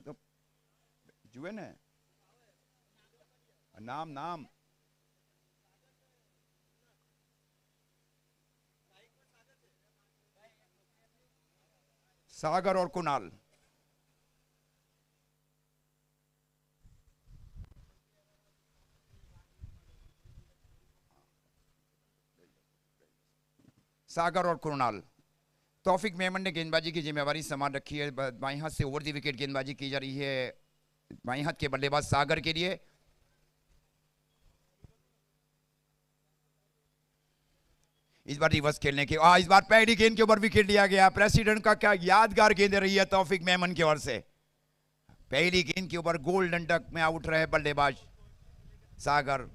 तो जुए ने नाम नाम सागर और कुणाल। सागर और कुणाल। तौफिक मेमन ने गेंदबाजी की जिम्मेवारी संभाल रखी है। बाईं हाथ से ओवर द विकेट गेंदबाजी की जा रही है बाईं हाथ के बल्लेबाज सागर के लिए। इस बार रिवर्स खेलने के इस बार पहली गेंद के ऊपर विकेट लिया गया। प्रेसिडेंट का क्या यादगार गेंद रही है तौफिक मेमन की ओर से। पहली गेंद के ऊपर गोल्डन डक में आउट रहे बल्लेबाज सागर।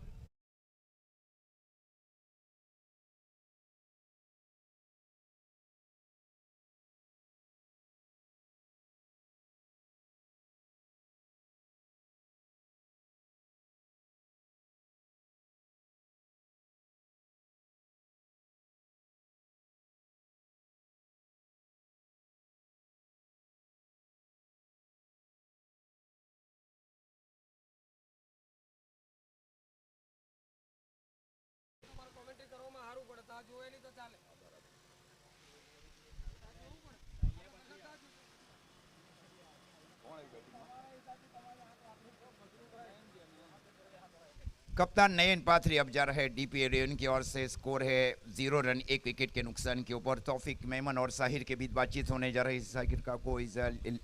कप्तान नयन पाथरी अब जा रहे हैं डीपी 11 की ओर से। स्कोर है 0 रन 1 विकेट के नुकसान के ऊपर। तौफिक मेमन और साहिर के बीच बातचीत होने जा रही है। साहिर का को is in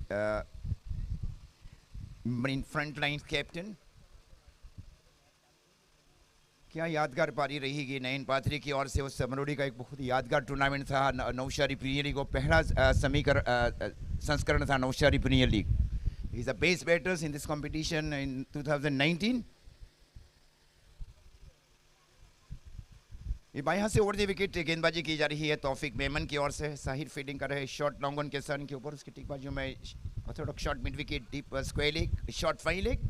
front line captain. क्या यादगार पारी रहेगी नयन पाथरी की ओर से। उस समरोडी का एक बहुत ही यादगार टूर्नामेंट था नौशारी प्रीमियर लीग। पहला संस्करण था Navsari premier league. He is the best batters in this competition in 2019। ये बाएं हाथ से ओवर द विकेट गेंदबाजी की जा रही है तौफिक मेमन की ओर से। साहिर फील्डिंग कर रहे हैं शॉर्ट लॉन्ग ऑन के सन के ऊपर। उसकी टिक बाजू में Orthodox shot mid wicket deep square leg short fine leg.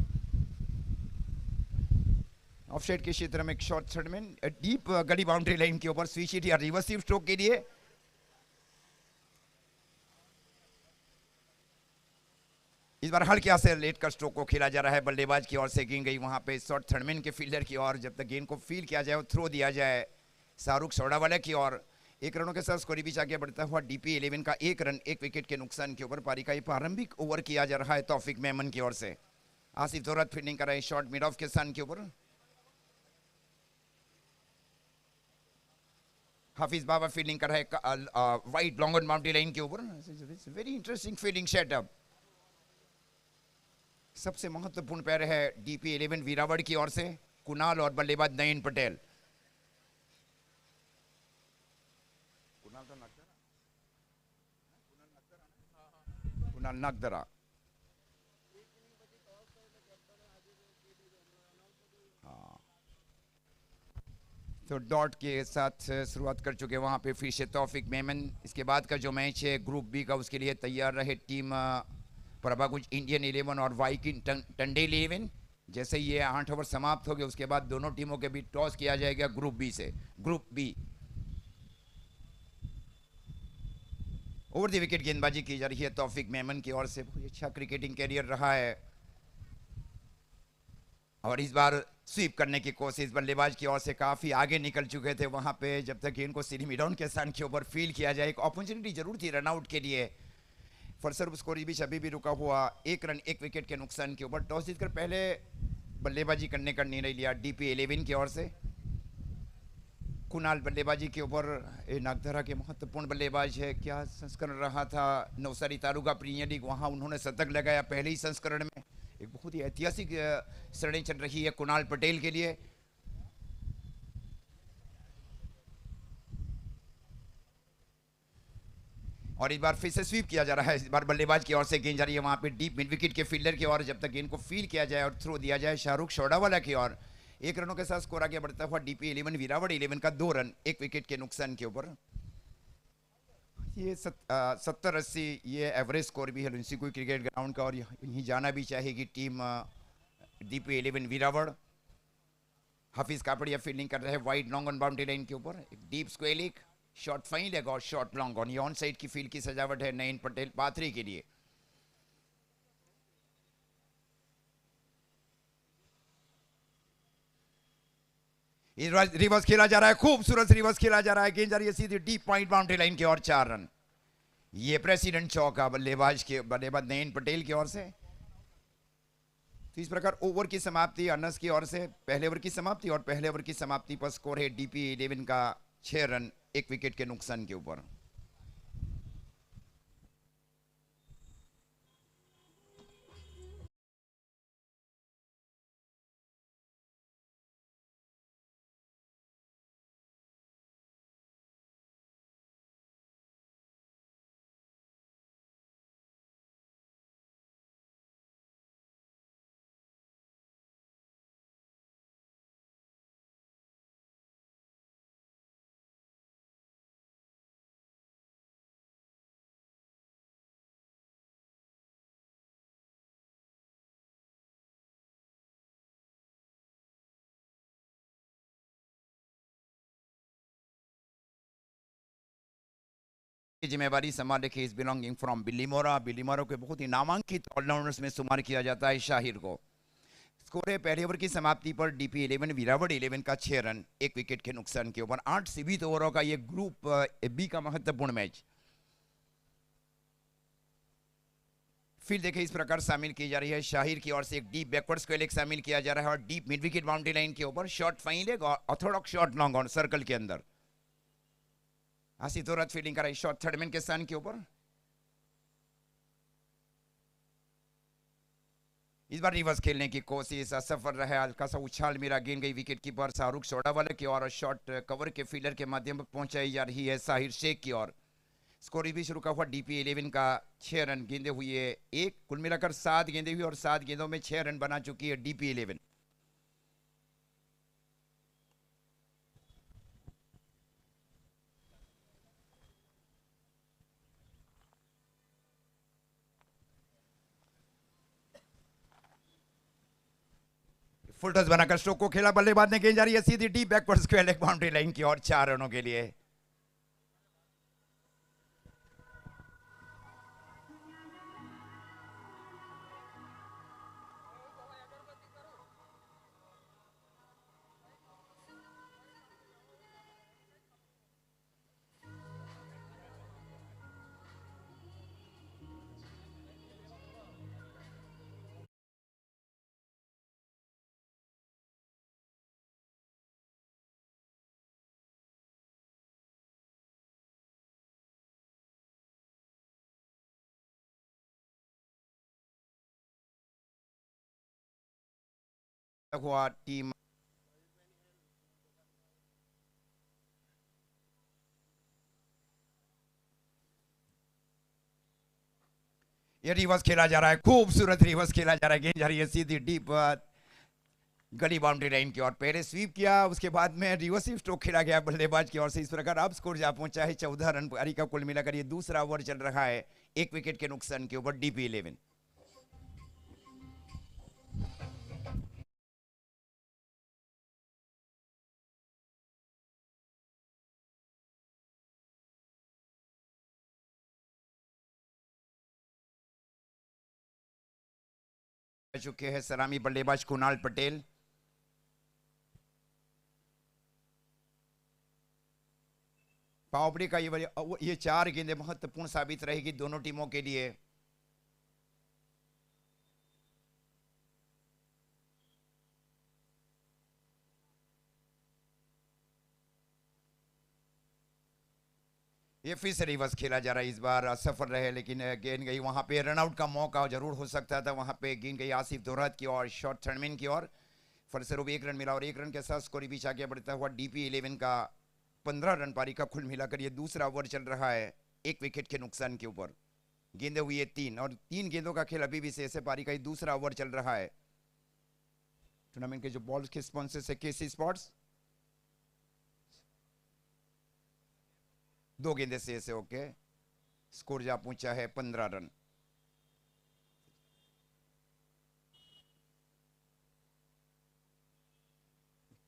Of side के क्षेत्र में एक शॉर्ट थर्ड में डीप गली बाउंड्री लाइन के ऊपर स्विच हिट या रिवर्सिव स्ट्रोक के लिए। इस बार हल्के से लेट कर स्ट्रोक को खेला जा रहा है बल्लेबाज की ओर से। गेंद गई वहां पे शॉर्ट थर्डमैन के फील्डर की ओर। जब तक गेंद को फील किया जाए और थ्रो दिया जाए शाहरुख सोडावाला की ओर। 1 रनों के साथ स्कोर बीच आगे बढ़ता हुआ डीपी 11 का 1 रन 1 विकेट के नुकसान के ऊपर पारी का ये प्रारंभिक ओवर किया जा रहा है तौफिक मेमन की ओर से। आसिफ जोरत फील्डिंग कर रहे हैं शॉर्ट मिड ऑफ के सन के ऊपर। हाफिज बाबा फील्डिंग कर रहे हैं white long on boundary line के ऊपर। Very interesting fielding setup. सबसे महत्वपूर्ण पैर है डीपी 11 वीरावड़ की ओर से कुणाल और बल्लेबाज नयन पटेल। कुणाल नगदरा। तो डॉट के साथ शुरुआत कर चुके वहां पे फिर से तौफिक मेमन। इसके बाद का जो मैच है ग्रुप बी का उसके लिए तैयार रहे टीम प्रभाकुंज इंडियन 11 और वाइकिंग टंडेल 11। जैसे ही ये 8 ओवर समाप्त हो गए उसके बाद दोनों टीमों के बीच टॉस किया जाएगा ग्रुप बी से। Group B over the wicket गेंदबाजी की जा रही है तौफिक मेमन की ओर से। बहुत अच्छा क्रिकेटिंग कैरियर रहा है और इस बार स्वीप करने की कोशिश बल्लेबाज की ओर से। काफी आगे निकल चुके थे वहां पे। जब तक गेंद को सीधी मिड ऑन के स्थान के ऊपर फील किया जाए। एक अपॉर्चुनिटी जरूर थी रनआउट के लिए। फलस्वरूप स्कोर बीच अभी भी रुका हुआ 1 रन 1 विकेट के नुकसान के ऊपर। टॉस जीतकर पहले बल्लेबाजी करने का निर्णय लिया डीपी 11 की ओर से। कुणाल बल्लेबाजी के ऊपर। नागधरा के महत्वपूर्ण बल्लेबाज है। क्या संस्करण रहा था नवसारी तालुका प्रीमियर लीग, वहां उन्होंने शतक लगाया पहले ही संस्करण में। एक बहुत ही ऐतिहासिक श्रेणी चल रही है कुणाल पटेल के लिए। और इस बार फिर से स्वीप किया जा रहा है। इस बार बल्लेबाज की ओर से गेंद जा रही है वहां पे डीप मिड विकेट के फील्डर की ओर। जब तक गेंद को फील किया जाए और थ्रो दिया जाए शाहरुख सोडावाला की ओर। 1 रनों के साथ स्कोर आगे बढ़ता हुआ डीपी 11 वीरावड़ 11 का 2 रन 1 विकेट के नुकसान के ऊपर। ये 70-80 ये एवरेज स्कोर भी है लुंसी कोई क्रिकेट ग्राउंड का। और यहीं जाना भी चाहेगी टीम डीपी 11 वीरावड़। हाफिज कापड़िया फील्डिंग कर रहे हैं wide long on boundary line के ऊपर। एक deep square leg short fine leg और शॉर्ट लॉन्ग ऑन। ये ऑन साइड की फील्ड की सजावट है नयन पटेल पाथरी के लिए। रिवर्स खेला जा रहा है, खूबसूरत रिवर्स खेला जा रहा है, गेंद जा रही है सीधी डीप पॉइंट बाउंड्री लाइन की ओर, 4 रन। ये प्रेसिडेंट चौका बल्लेबाज नयन पटेल की ओर से। तो इस प्रकार ओवर की समाप्ति अनस की ओर से, पहले ओवर की समाप्ति, और पहले ओवर की समाप्ति पर स्कोर है डीपी 11 का 6 रन 1 विकेट के नुकसान के ऊपर। जिम्मेवारी संभाल रखी is belonging from Bilimora. Bilimora के बहुत ही नामांकित ऑलराउंडर्स में शुमार किया जाता है शाहिर को। स्कोर है पहले ओवर की समाप्ति पर डीपी 11 वीरावल 11 का 6 रन 1 विकेट के नुकसान के ऊपर। 8 सीमित ओवरों का ये ग्रुप बी का महत्वपूर्ण मैच। फील्ड देखे इस प्रकार शामिल की जा रही है, शाहिर की ओर से एक डीप बैकवर्ड स्क्वेयर लेग शामिल किया जा रहा है और deep mid wicket boundary line के ऊपर शॉर्ट फाइन लेग और Orthodox shot long on circle के अंदर। आसितोरत फील्डिंग कर रही शॉट थर्ड मैन के स्थान के ऊपर। इस बार रिवर्स खेलने की कोशिश असफल रहा, हल्का सा उछाल मेरा गेंद गई विकेट कीपर शाहरुख सोडावाला की ओर और शॉट कवर के फील्डर के माध्यम पर पहुंचाई जा रही है साहिर शेख की ओर। स्कोर भी शुरू का हुआ डीपी 11 का 6 रन, गेंदे हुई है 1, कुल मिलाकर 7 गेंदे हुई और 7 गेंदों में 6 रन बना चुकी है डीपी 11। फुल टच बनाकर स्ट्रोक को खेला, बल्लेबाज ने गेंद जा रही है सीधी deep backward square leg boundary line की ओर 4 रनों के लिए। हुआ टीम ये रिवर्स खेला जा रहा है, खूबसूरत रिवर्स खेला जा रहा है, गेंद जा रही है सीधी डीप गली बाउंड्री लाइन की ओर। पहले स्वीप किया, उसके बाद में रिवर्सिव स्ट्रोक खेला गया बल्लेबाज की ओर से। इस प्रकार अब स्कोर जा पहुंचा है 14 रन पारी का कुल मिलाकर। ये दूसरा ओवर चल रहा है 1 विकेट के नुकसान के ऊपर डीपी 11। चुके हैं सलामी बल्लेबाज कुणाल पटेल। पावरप्ले का ये 4 गेंदें महत्वपूर्ण साबित रहेगी दोनों टीमों के लिए। ये फिर से रिवर्स खेला जा रहा है, इस बार असफल रहे, लेकिन गेंद गई वहां पे रनआउट का मौका जरूर हो सकता था। वहां पे गेंद गई आसिफ दोहरात की ओर शॉर्ट थर्डमैन की ओर। फलस्वरूप 1 रन मिला और 1 रन के साथ स्कोर बीच आगे बढ़ता हुआ डीपी 11 का 15 रन पारी का कुल मिलाकर ये दूसरा ओवर चल रहा है 1 विकेट के नुकसान के ऊपर। गेंदे हुई है 3 और 3 गेंदों का खेल अभी भी शेष है। पारी का ये दूसरा ओवर चल रहा है। टूर्नामेंट के जो बॉल्स के स्पॉन्सर है केसी स्पोर्ट्स। 2 गेंदे शेष है, ओके। स्कोर जा पहुंचा है 15 run.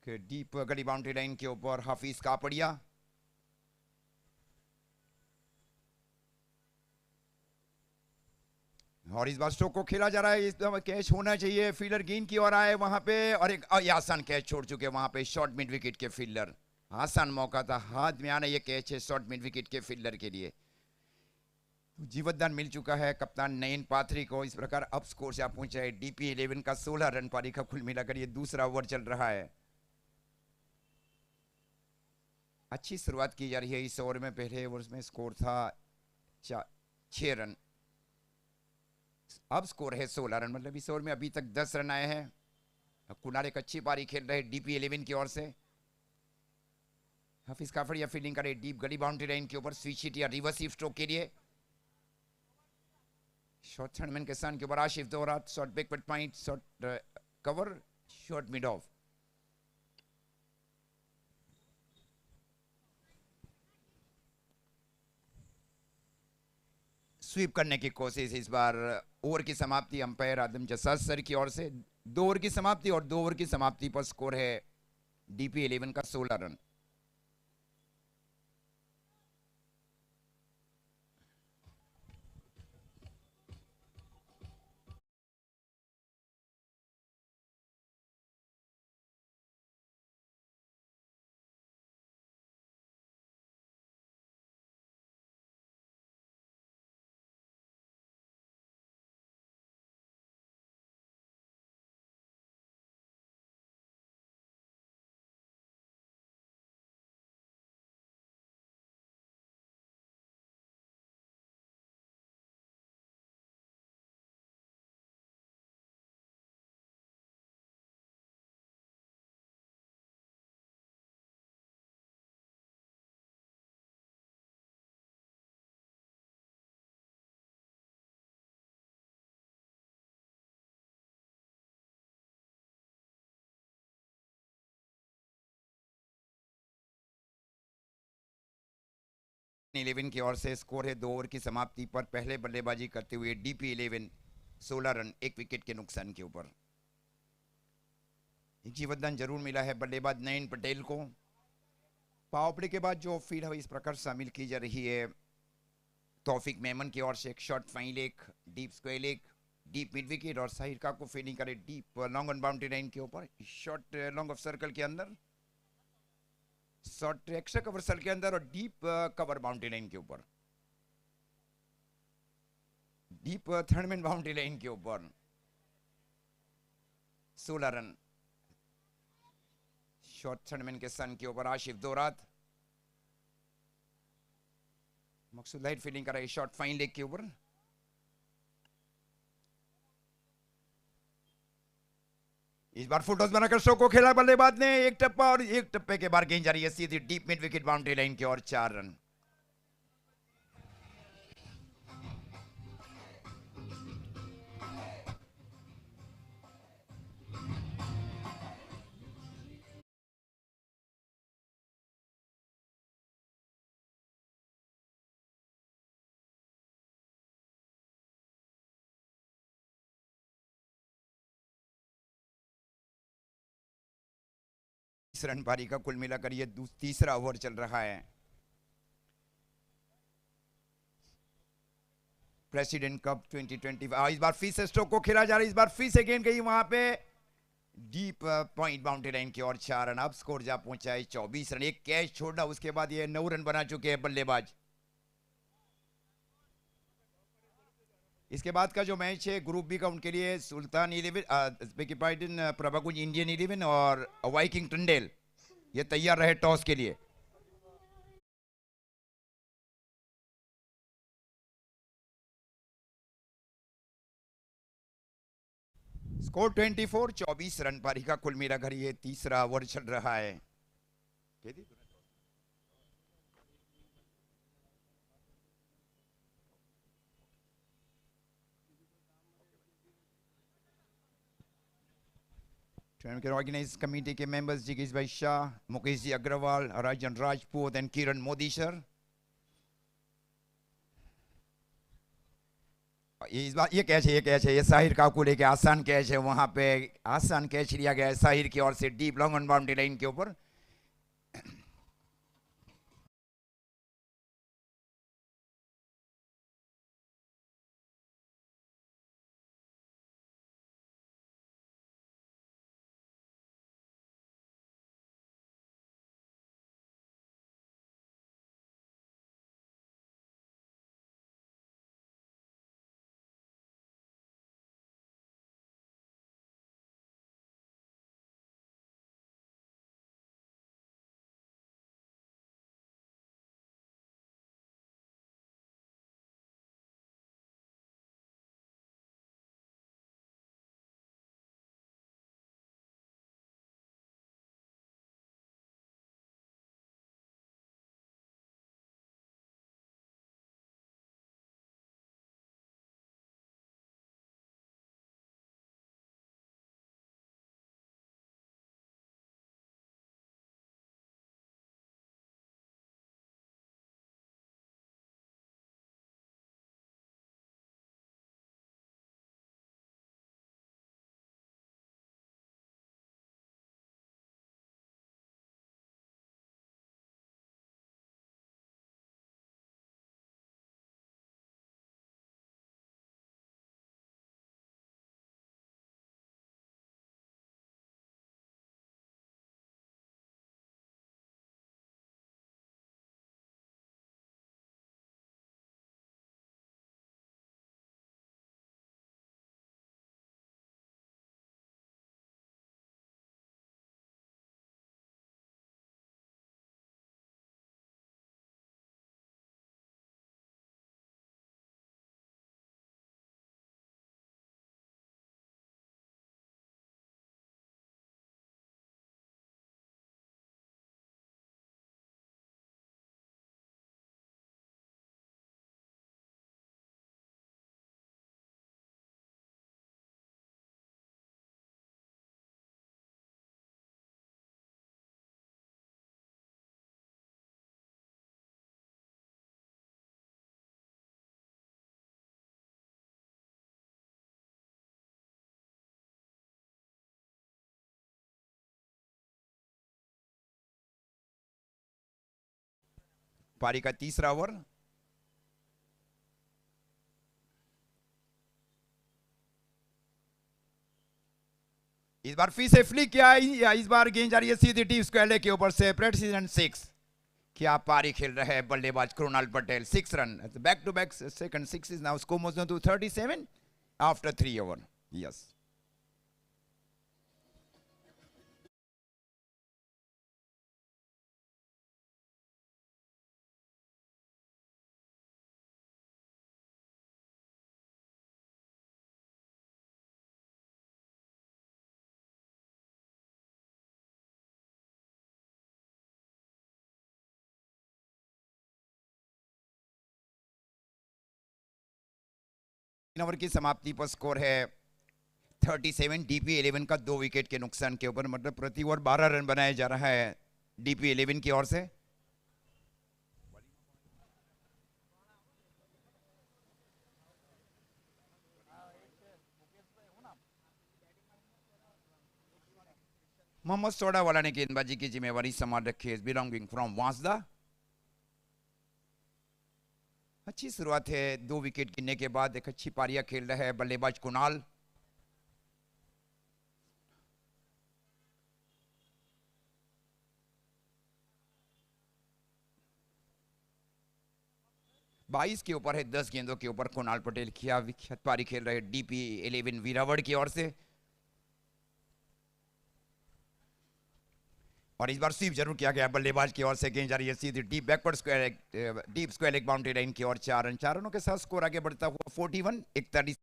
Deep gully boundary line के ऊपर हाफिज कापड़िया। और इस बार स्ट्रोक को खेला जा रहा है, इस कैच होना चाहिए, फील्डर गेंद की ओर आए वहां पे और एक आसान कैच छोड़ चुके वहां पे शॉर्ट मिड विकेट के फील्डर। आसान मौका था, हाथ में आना, ये कैच है शॉर्ट मिड विकेट के फील्डर के लिए। जीवतदान मिल चुका है कप्तान नयन पाथरी को। इस प्रकार अब स्कोर से आप पहुंचे हैं डीपी 11 का 16 रन पारी का कुल मिलाकर ये दूसरा ओवर चल रहा है। अच्छी शुरुआत की जा रही है इस ओवर में। पहले ओवर में स्कोर था 6 रन, अब स्कोर है 16 रन, मतलब इस ओवर में अभी तक 10 रन आए हैं। कुनाल एक अच्छी पारी खेल रहे डीपी 11 की ओर से। हाफिज काफड़िया फील्डिंग करे डीप गली बाउंड्री लाइन के ऊपर, स्विच हिट या रिवर्स स्ट्रोक के लिए। शॉर्ट थर्डमैन के सन के ऊपर आशिफ दोहरात, short backward point, short cover, short mid off. Sweep करने की कोशिश इस बार। ओवर की समाप्ति अंपायर आदम जसाद सर की ओर से। 2 ओवर की समाप्ति और 2 ओवर की समाप्ति पर स्कोर है डीपी 11 का 16 रन। इलेवन की ओर से स्कोर है 2 ओवर की समाप्ति पर पहले बल्लेबाजी करते हुए डीपी 11 16 रन, 1 विकेट के नुकसान के ऊपर। एक जीवतदान जरूर मिला है बल्लेबाज नयन पटेल को। पावर प्ले के बाद जो फील्ड है इस प्रकार शामिल की जा रही है। तौफिक मेमन की ओर से एक short fine leg, deep square leg, deep mid wicket, और साहिर का को फील्डिंग करे deep long on boundary line के ऊपर, शॉर्ट लॉन्ग ऑफ सर्कल के अंदर, शॉर्ट एक्स्ट्रा कवर सर्कल के अंदर और डीप कवर बाउंड्री लाइन के ऊपर, deep third man boundary line के ऊपर। 16 रन शॉर्ट थर्डमैन के सन के ऊपर आशिफ दोरात। मकसूद लाइट फील्डिंग कर रही शॉर्ट फाइन लेग के ऊपर। इस बार फुटॉस बनाकर शो को खेला बल्लेबाज ने, एक टप्पा और एक टप्पे के बाद गेंद जा रही है सीधी deep mid wicket boundary line की ओर, 4 रन। इस रन पारी का कुल मिलाकर ये तीसरा ओवर चल रहा है। प्रेसिडेंट कप 2025 इस बार फिर से स्ट्रोक को खेला जा रहा है। इस बार फिर से गेंद गई वहां पे डीप पॉइंट बाउंड्री लाइन की ओर, 4 रन। अब स्कोर जा पहुंचा है 24 रन। एक कैच छोड़ा उसके बाद ये 9 रन बना चुके हैं बल्लेबाज। इसके बाद का जो मैच है ग्रुप बी का, उनके लिए सुल्तान 11 प्रभाकुंज इंडियन 11 और वाइकिंग टंडेल ये तैयार रहे टॉस के लिए। स्कोर 24, 24 रन पारी का कुल मिलाकर ये तीसरा ओवर चल रहा है। ऑर्गेनाइज कमेटी के मेंबर्स जिगीश भाई शाह, मुकेश जी अग्रवाल, राजन राजपूत एंड किरण मोदी सर। इस बार ये कैच है, ये साहिर काकू लेके आसान कैच है, वहां पे आसान कैच लिया गया है साहिर की ओर से deep long on boundary line के ऊपर। पारी का तीसरा ओवर। इस बार फिर से फ्लिक किया है, इस बार गेंद जा रही है सीधी डीप स्क्वायर के ऊपर से, प्रेसिजन 6। क्या पारी खेल रहे हैं बल्लेबाज Krunal Patel, 6 run, back to back second 6 is now score moves to 37 after 3 over. Yes, over की समाप्ति पर स्कोर है 37 डीपी 11 का 2 विकेट के नुकसान के ऊपर, मतलब प्रति ओवर 12 रन बनाया जा रहा है डीपी 11 की ओर से। मोहम्मद सोडावाला ने गेंदबाजी की जिम्मेवारी संभाल रखी है, बिलोंगिंग फ्रॉम वांसदा। अच्छी शुरुआत है, 2 विकेट गिरने के बाद एक अच्छी पारियां खेल रहा है बल्लेबाज कुणाल। बाईस के ऊपर है, 10 गेंदों के ऊपर कुणाल पटेल किया विख्यात पारी खेल रहे डीपी 11 वीरावड़ की ओर से। और इस बार स्वीप जरूर किया गया बल्लेबाज की ओर से, गेंद जा रही है सीधी deep backward square, deep square leg boundary line की ओर। 4 रन, 4 रनों के साथ स्कोर आगे बढ़ता हुआ 41 41।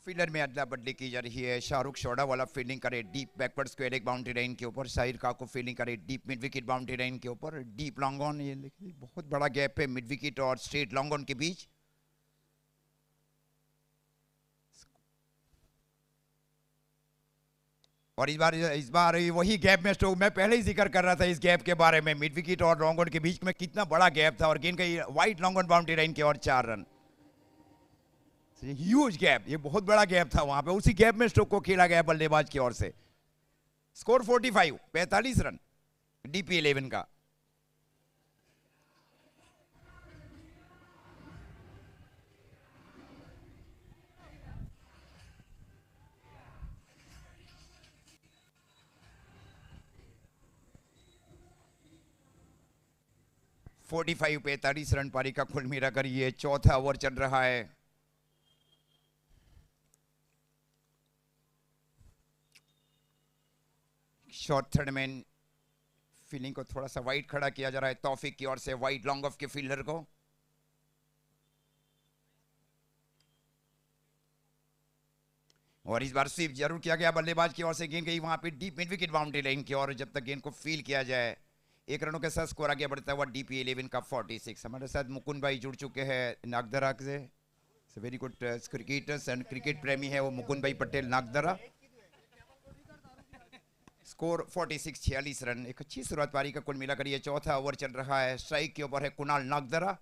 'फील्डर में अदला बदली की जा रही है, शाहरुख शोड़ा वाला फील्डिंग करे डीप बैकवर्ड स्क्वायर एक बाउंड्री लाइन के ऊपर, शाहिर का को फील्डिंग करे deep mid wicket boundary line के ऊपर, डीप लॉन्ग ऑन। ये देखिए बहुत बड़ा गैप है मिड विकेट और स्ट्रेट लॉन्ग ऑन के बीच। और इस बार वही गैप में स्ट्रोक, मैं पहले ही जिक्र कर रहा था इस गैप के बारे में, मिड विकेट और लॉन्ग ऑन के बीच में कितना बड़ा गैप था, और गेंद का wide long on boundary line के और 4 रन। ह्यूज गैप, ये बहुत बड़ा गैप था वहां पे, उसी गैप में स्ट्रोक को खेला गया बल्लेबाज की ओर से। स्कोर 45 45 रन डीपी 11 का। फोर्टी फाइव 45 रन पारी का कुल मिलाकर ये चौथा ओवर चल रहा है। शॉर्ट थर्ड मैन फील्डिंग को थोड़ा सा वाइड खड़ा किया जा रहा है तौफीक की ओर से, वाइड लॉन्ग ऑफ के फील्डर को। और इस बार स्वीप जरूर किया गया बल्लेबाज की ओर से, गेंद गई वहां पे deep mid wicket boundary line की ओर, जब तक गेंद को फील किया जाए। 1 रनों के साथ स्कोर आगे बढ़ता हुआ डीपी 11 का 46। हमारे साथ मुकुंद भाई जुड़ चुके हैं नागदरा से, very good cricketers and cricket प्रेमी है वो मुकुंद भाई पटेल नागदरा। स्कोर 46 46 रन, एक अच्छी शुरुआत पारी का कुल मिलाकर ये चौथा ओवर चल रहा है। स्ट्राइक के ऊपर है कुणाल नागदरा।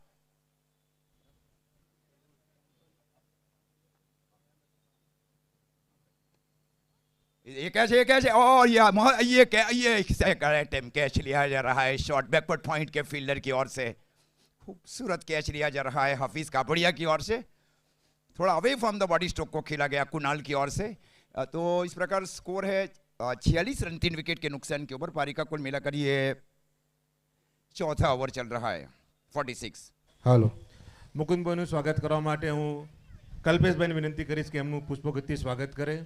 ये कैसे और ये टाइम कैच लिया जा रहा है शॉर्ट बैकवर्ड पॉइंट के फील्डर की ओर से, खूबसूरत कैच लिया जा रहा है हफीज कापड़िया की ओर से, थोड़ा away from the body stroke को खेला गया कुणाल की ओर से। तो इस प्रकार स्कोर है 46 रन 3 विकेट के नुकसान के ऊपर, पारी का कुल मिलाकर ये चौथा ओवर चल रहा है 46। હાલો મુકુંદભાઈનું સ્વાગત કરવા માટે હું કલ્પેશભાઈને વિનંતી કરીશ કે એમનું પુષ્પગતિ સ્વાગત કરે।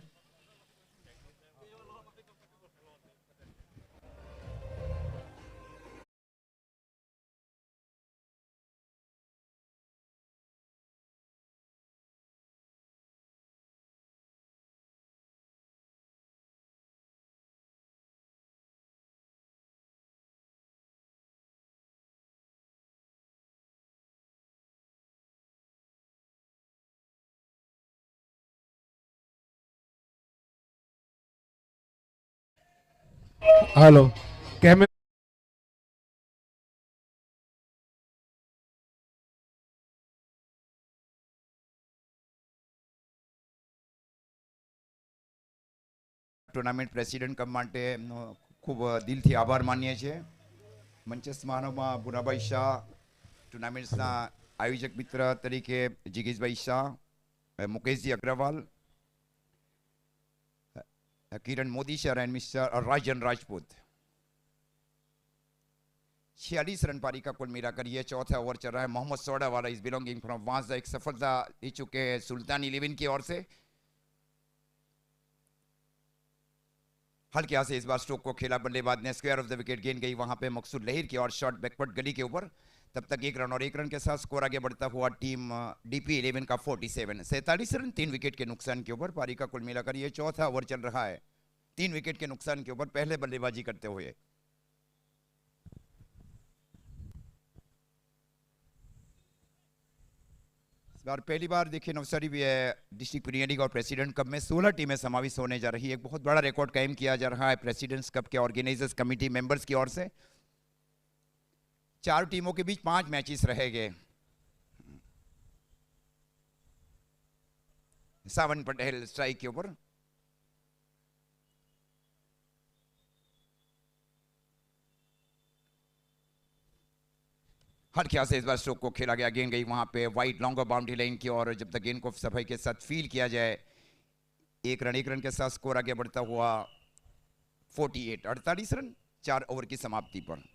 Hello, camera. ટુર્નામેન્ટ પ્રેસિડેન્ટ કમ માટે એમનો ખૂબ દિલથી આભાર માનીએ છીએ. મંચ સમારોહમાં ભુરાભાઈ શાહ, ટુર્નામેન્ટ્સના આયોજક મિત્ર તરીકે જિગીશભાઈ Shah, Mukeshji Agarwal, Kiran Modi sir and mister Rajan Rajput. 46 run पारी का कुल मिलाकर ये चौथा ओवर चल रहा है. मोहम्मद सोडा वाला इज बिलोंगिंग फ्रॉम वांसदा एक सफलता दे चुके हैं सुल्तान 11 की ओर से. हल्के से इस बार स्ट्रोक को खेला, बल्लेबाज ने स्क्वायर ऑफ द विकेट गेंद गई वहां पे मकसूद लहिर की और शॉट बैकवर्ड गली के ऊपर. तब तक 1 रन और 1 रन के साथ स्कोर आगे बढ़ता हुआ टीम डीपी 11 का 47 47 रन 3 विकेट के नुकसान के ऊपर. पारी का कुल मिलाकर ये चौथा ओवर चल रहा है 3 विकेट के नुकसान के ऊपर पहले बल्लेबाजी करते हुए. इस बार पहली बार देखिए नवसारी भी है डिस्ट्रिक्ट प्रीमियर लीग और प्रेसिडेंट कप में 16 टीमें समावेश होने जा रही है. एक बहुत बड़ा रिकॉर्ड कायम किया जा रहा है प्रेसिडेंट्स कप के ऑर्गेनाइजर्स कमेटी मेंबर्स की ओर से. 4 टीमों के बीच 5 मैचेस रहेंगे. सावन पटेल स्ट्राइक के ऊपर. हर ख्याल से इस बार स्ट्रोक को खेला गया, गेंद गई वहां पे वाइड लॉन्गर बाउंड्री लाइन की और जब तक गेंद को सफाई के साथ फील किया जाए 1 रन के साथ स्कोर आगे बढ़ता हुआ 48 रन 4 ओवर की समाप्ति पर.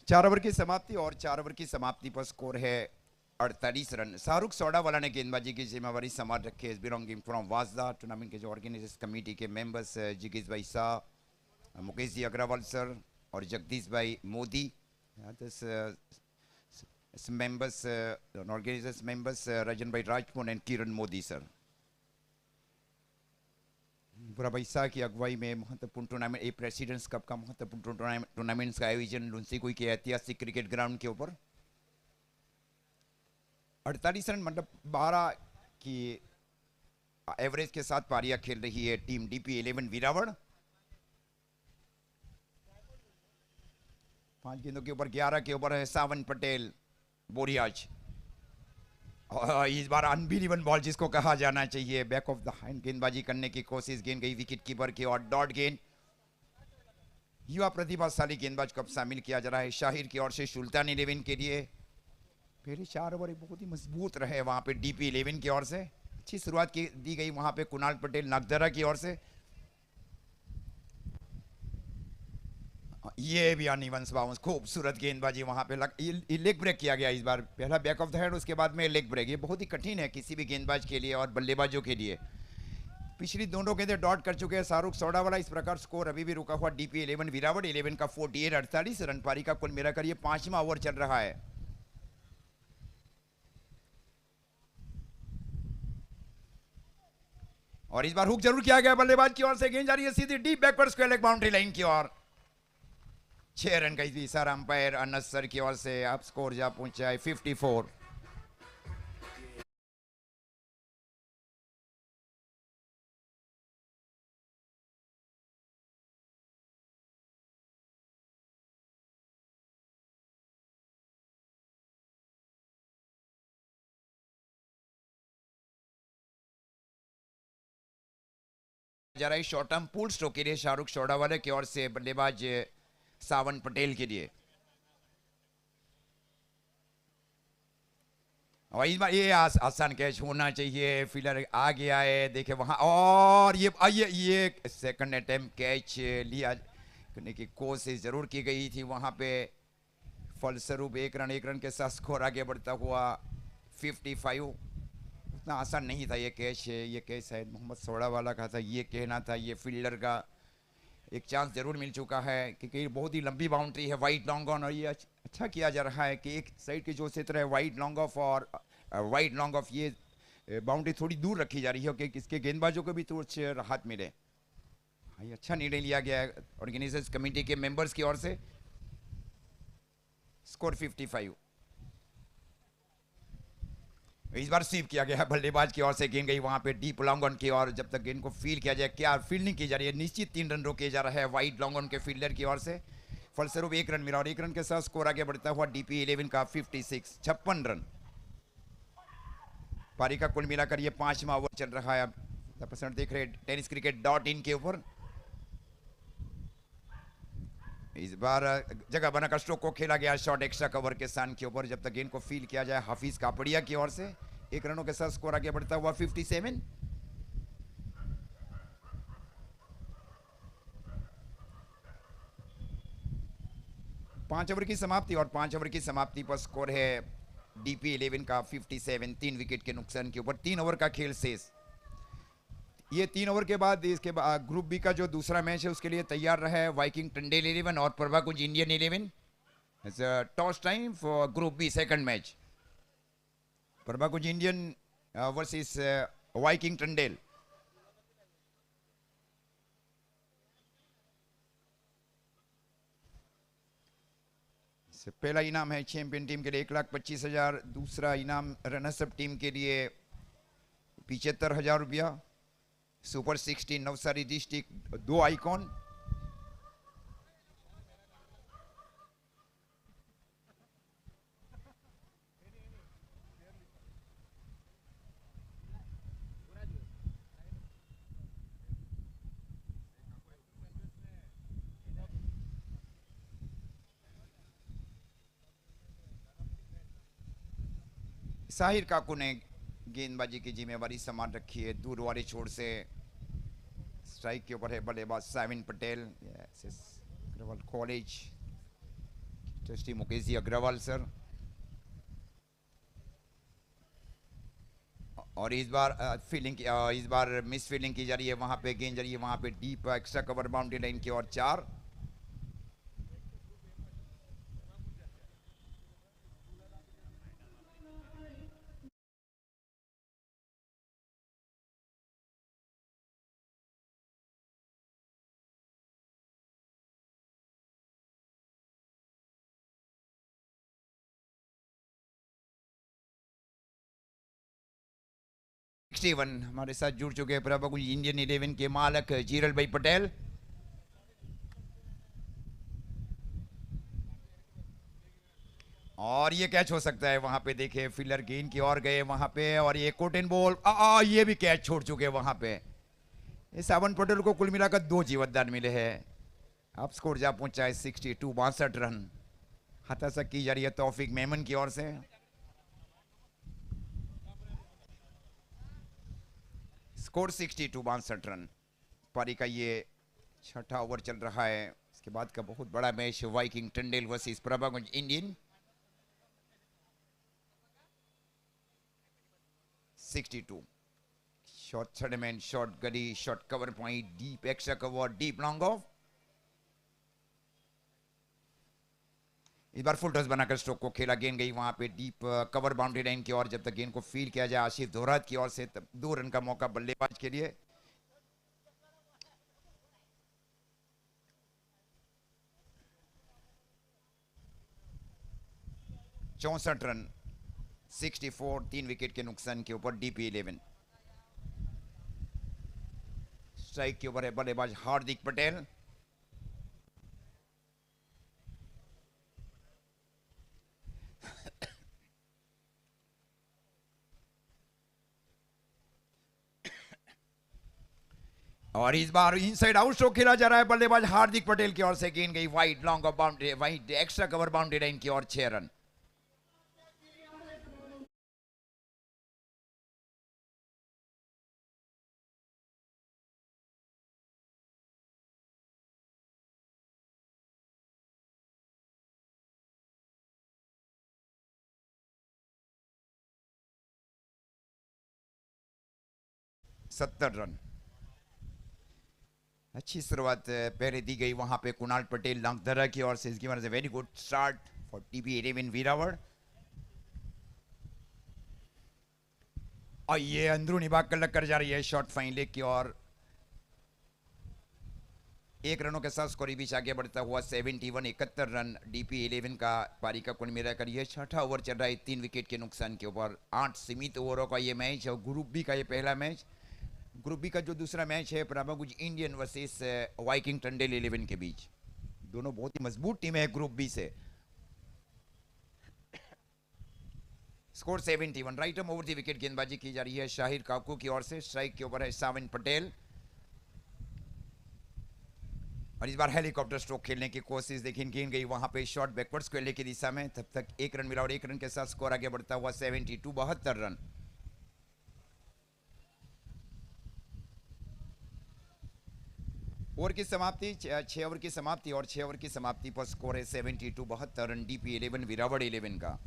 चार ओवर की समाप्ति और 4 ओवर की समाप्ति पर स्कोर है 48 रन. शाहरुख सोडावाला ने गेंदबाजी की जिम्मेवारी संभाल रखी है. Belonging from Vasda. टूर्नामेंट के जो ऑर्गेनाइजर्स कमेटी के मेंबर्स जिगीश भाई शाह, मुकेश जी अग्रवाल सर और Jagdish bhai Modi. Members organisers members Rajan bhai Rajput and Kiran Modi sir. Burabhai Shah की अगुवाई में महत्वपूर्ण टूर्नामेंट, एक प्रेसिडेंट्स कप का महत्वपूर्ण टूर्नामेंट्स का आयोजन लुंसीकुई के ऐतिहासिक क्रिकेट ग्राउंड के ऊपर. 48 रन मतलब 12 की एवरेज के साथ पारियां खेल रही है टीम डीपी 11 वीरावल. 5 गेंदों के ऊपर 11 के ऊपर है सावन पटेल बोरियाज. इस बार अनबिलीवन बॉल जिसको कहा जाना चाहिए, बैक ऑफ द हैंड गेंदबाजी करने की कोशिश, गेंद गई विकेट कीपर की और डॉट गेंद. युवा प्रतिभाशाली गेंदबाज को अब शामिल किया जा रहा है शाहिर की ओर से सुल्तान 11 के लिए. पहले 4 ओवर बहुत ही मजबूत रहे वहां पे डीपी 11 की ओर से. अच्छी शुरुआत की दी गई वहां पे कुणाल पटेल नागदरा की ओर से. ये भी अनइवन बाउंस, खूबसूरत गेंदबाजी वहां पे लेग ब्रेक किया गया इस बार. पहला बैक ऑफ द हेड, उसके बाद में लेग ब्रेक. ये बहुत ही कठिन है किसी भी गेंदबाज के लिए और बल्लेबाजों के लिए. पिछली दोनों गेंदें डॉट कर चुके हैं शाहरुख सोडावाला. इस प्रकार स्कोर अभी भी रुका हुआ डीपी 11 वीरावल 11 का 48 रन. पारी का कुल मिलाकर ये 5वां ओवर चल रहा है. और इस बार हुक जरूर किया गया बल्लेबाज की ओर से. गेंद जा रही है सीधी डीप बैक पर स्क्वायर लेग बाउंड्री लाइन की ओर. 6 रन का इशारा अंपायर अनस सर की ओर से. अब स्कोर जा पहुंचा है 54. जा रहा है शॉर्ट टर्म पुल स्ट्रोक के लिए शाहरुख शौड़ावाला की ओर से बल्लेबाज सावन पटेल के लिए। और इस बार ये आसान कैच होना चाहिए, फील्डर आ गया है, देखे वहां, और ये सेकंड अटेम्प्ट कैच लिया करने की कोशिश जरूर की गई थी वहां पे, फलस्वरूप एक रन के साथ स्कोर आगे बढ़ता हुआ 55। उतना आसान नहीं था ये कैच शायद मोहम्मद सोडावाला का था, ये कहना था, ये फील्डर का एक चांस जरूर मिल चुका है क्योंकि बहुत ही लंबी बाउंड्री है वाइड लॉन्ग ऑन, और ये अच्छा किया जा रहा है कि एक साइड के जो क्षेत्र है वाइड लॉन्ग ऑफ और वाइड लॉन्ग ऑफ, ये बाउंड्री थोड़ी दूर रखी जा रही है कि इसके गेंदबाजों को भी कुछ राहत मिले। हाँ, ये अच्छा निर्णय लिया गया है ऑर्गेनाइजर्स कमेटी के मेंबर्स की ओर से। स्कोर 55। इस बार स्वीप किया गया बल्लेबाज की ओर से, गेंद गई वहां पे डीप लॉन्ग ऑन की ओर, जब तक गेंद को फील किया जाए, क्या फील्डिंग की जा रही है, निश्चित 3 रन रोके जा रहा है वाइड लॉन्ग ऑन के फील्डर की ओर से, फलस्वरूप 1 रन मिला और 1 रन के साथ स्कोर आगे बढ़ता हुआ डीपी 11 का 56 56 रन। पारी का कुल मिलाकर ये 5वां ओवर चल रहा है। आप देख रहे tenniscricket.in के ऊपर। इस बार जगह बनाकर स्ट्रोक को खेला गया शॉट एक्स्ट्रा कवर के स्थान के ऊपर, जब तक गेंद को फील किया जाए हाफिज कापड़िया की ओर से। 1 रनों के साथ स्कोर आगे बढ़ता हुआ 57। पांच ओवर की समाप्ति, और 5 ओवर की समाप्ति पर स्कोर है डीपी 11 का 57, 3 विकेट के नुकसान के ऊपर। 3 ओवर का खेल शेष। ये 3 ओवर के बाद इसके बाद ग्रुप बी का जो दूसरा मैच है उसके लिए तैयार रहा है वाइकिंग टंडेल 11 और Prabhakunj Indian 11। It's toss time for group B second match, Prabhakunj Indian versus Viking Tandel. पहला इनाम है चैंपियन टीम के लिए 1,25,000, दूसरा इनाम रनर्स अप टीम के लिए 75,000 रुपया। Super 16 Navsari district 2 icon. Sahir Kaku ने गेंदबाजी की जिम्मेवारी संभाल रखी है दूर वाले छोर से। स्ट्राइक के ऊपर है बल्लेबाज Sawin Patel, Agarwal college trustee Mukesh ji Agarwal sir. और इस बार इस बार मिस फील्डिंग की जा रही है, वहां पे गेंद जा रही है वहां पे deep extra cover boundary line की ओर 4। हमारे साथ जुड़ चुके हैं प्रभाकुंज इंडियन 11 के मालक जीरल भाई पटेल। और ये कैच हो सकता है वहां पे, देखे फील्डर गेंद की ओर गए वहां पे, और ये कोटेन बॉल ये भी कैच छोड़ चुके वहां पे। ये सावन पटेल को कुल मिलाकर 2 जीवतदान मिले हैं। अब स्कोर जा पहुंचा है 62, 62 रन। हताशा की जा रही है तौफीक मेमन की ओर से। Score 62, 62 run. पारी का ये 6ठा ओवर चल रहा है। इसके बाद का बहुत बड़ा match Viking Tandel versus Prabhakunj Indian. 62 shot, third man shot, gully shot, cover point, deep extra cover, deep long off. इस बार फुल टॉस बनाकर स्ट्रोक को खेला, गेंद गई वहां पे डीप कवर बाउंड्री लाइन की ओर, जब तक गेंद को फील किया जाए आशिफ दोहरात की ओर से, तब 2 रन का मौका बल्लेबाज के लिए। चौसठ रन, 64, 3 विकेट के नुकसान के ऊपर डीपी 11। स्ट्राइक के ऊपर है बल्लेबाज हार्दिक पटेल। और इस बार इनसाइड आउट स्ट्रोक खेला जा रहा है बल्लेबाज हार्दिक पटेल की ओर से। गेंद गई wide, long off boundary, wide extra cover boundary line की ओर, 6 रन। सत्तर रन। अच्छी शुरुआत पहले दी गई वहां पे कुणाल पटेल लांगदरा की ओर से। इसकी वजह से very good start for TP 11 वीरावड़। और ये अंदरूनी भाग कर लग कर जा रही है शॉट फाइन लेग की ओर। 1 रनों के साथ स्कोर बीच आगे बढ़ता हुआ 71, 71 रन डीपी 11 का। पारी का कुल मिलाकर ये 6ठा ओवर चल रहा है 3 विकेट के नुकसान के ऊपर। 8 सीमित ओवरों का ये मैच और ग्रुप बी का ये पहला मैच। ग्रुप बी का जो दूसरा मैच है प्राबागुज इंडियन वर्सेस वाइकिंग टंडेल 11 के बीच। दोनों बहुत ही मजबूत टीम है ग्रुप बी से। Score 71। Right arm over the wicket गेंदबाजी की जा रही है शाहिर काकू की ओर से। स्ट्राइक के ऊपर है सावन पटेल। और इस बार हेलीकॉप्टर स्ट्रोक खेलने की कोशिश देखिए। गेंद गई वहां पे शॉट बैकवर्ड स्क्वेयर की दिशा में। तब तक 1 रन मिला और 1 रन के साथ स्कोर आगे बढ़ता हुआ 72, 72 रन। ओवर की समाप्ति 6 ओवर की समाप्ति और 6 ओवर की समाप्ति पर स्कोर है 72, 72 रन डीपी 11 वीरावड़ 11 का।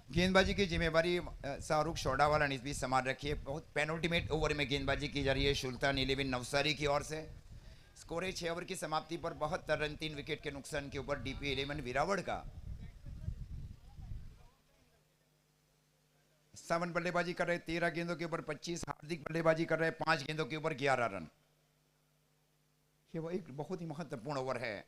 गेंदबाजी की जिम्मेवारी शाहरुख शोडावाला ने इस बीच संभाल रखी है। बहुत पेनल्टीमेट ओवर में गेंदबाजी की जा रही है सुल्तान 11 नवसारी की ओर से। स्कोर है 6 ओवर की समाप्ति पर 72 रन 3 विकेट के नुकसान के ऊपर डीपी 11 वीरावड़ का। सावन बल्लेबाजी कर रहे 13 गेंदों के ऊपर 25। हार्दिक बल्लेबाजी कर रहे 5 गेंदों के ऊपर 11 रन। ये वो एक बहुत ही महत्वपूर्ण ओवर है।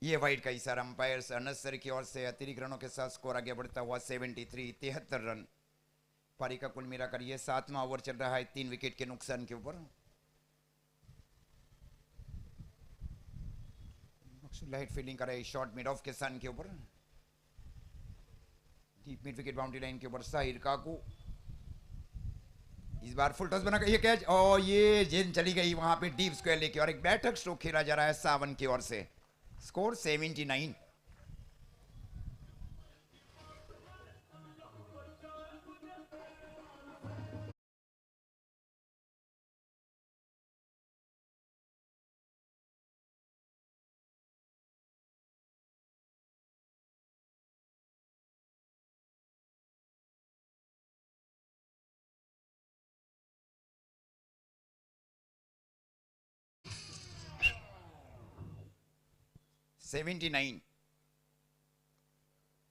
ये वाइड का इशारा अंपायर अनस सर की ओर से। अतिरिक्त रनों के साथ स्कोर आगे बढ़ता हुआ 73, 73 रन। पारी का कुल मिलाकर ये 7वां ओवर चल रहा है 3 विकेट के नुकसान के ऊपर। लाइट फील्डिंग कर रहे शॉर्ट मिड ऑफ के सन के ऊपर। Deep mid wicket boundary line के ऊपर साहिर काकू। इस बार फुल टॉस बनाकर ये कैच और ये गेंद चली गई वहां पे डीप स्क्वायर लेके। और एक बैठक स्ट्रोक खेला जा रहा है सावन की ओर से। स्कोर 79।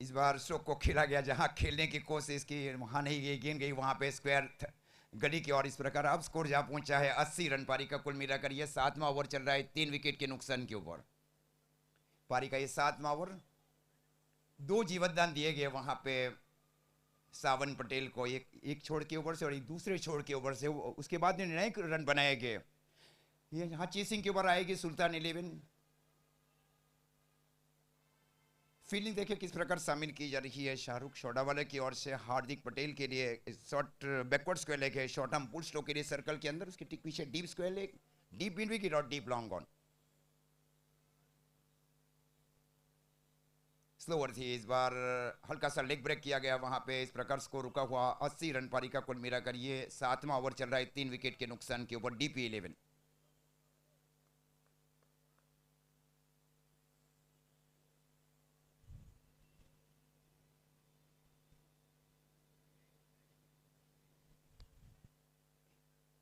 इस बार स्ट्रोक को खेला गया जहां खेलने की कोशिश की वहां नहीं गई। गेंद गई वहां पे स्क्वायर गली की। और इस प्रकार अब स्कोर जहां पहुंचा है 80 रन। पारी का कुल मिलाकर यह 7वां ओवर चल रहा है 3 विकेट के नुकसान के ऊपर। पारी का ये 7वां ओवर। 2 जीवतदान दिए गए वहां पे सावन पटेल को। एक छोड़ के ओवर से और एक दूसरे छोड़ के ओवर से। उसके बाद निर्णायक रन बनाए गए। ये यहाँ चेसिंग के ऊपर आएगी सुल्तान 11। फील्डिंग देखिए किस प्रकार शामिल की जा रही है शाहरुख शोडावाला की ओर से। हार्दिक पटेल के लिए शॉर्ट बैकवर्ड स्क्वायर लेग है। शॉर्ट आर्म पुल स्ट्रोक के लिए सर्कल के अंदर। उसके ठीक पीछे deep square leg, deep mid wicket और डीप लॉन्ग ऑन। स्लोअर थी इस बार। हल्का सा लेग ब्रेक किया गया वहां पे। इस प्रकार स्कोर रुका हुआ 80 रन। पारी का कुल मिलाकर ये 7वां ओवर चल रहा है 3 विकेट के नुकसान के ऊपर डीपी 11।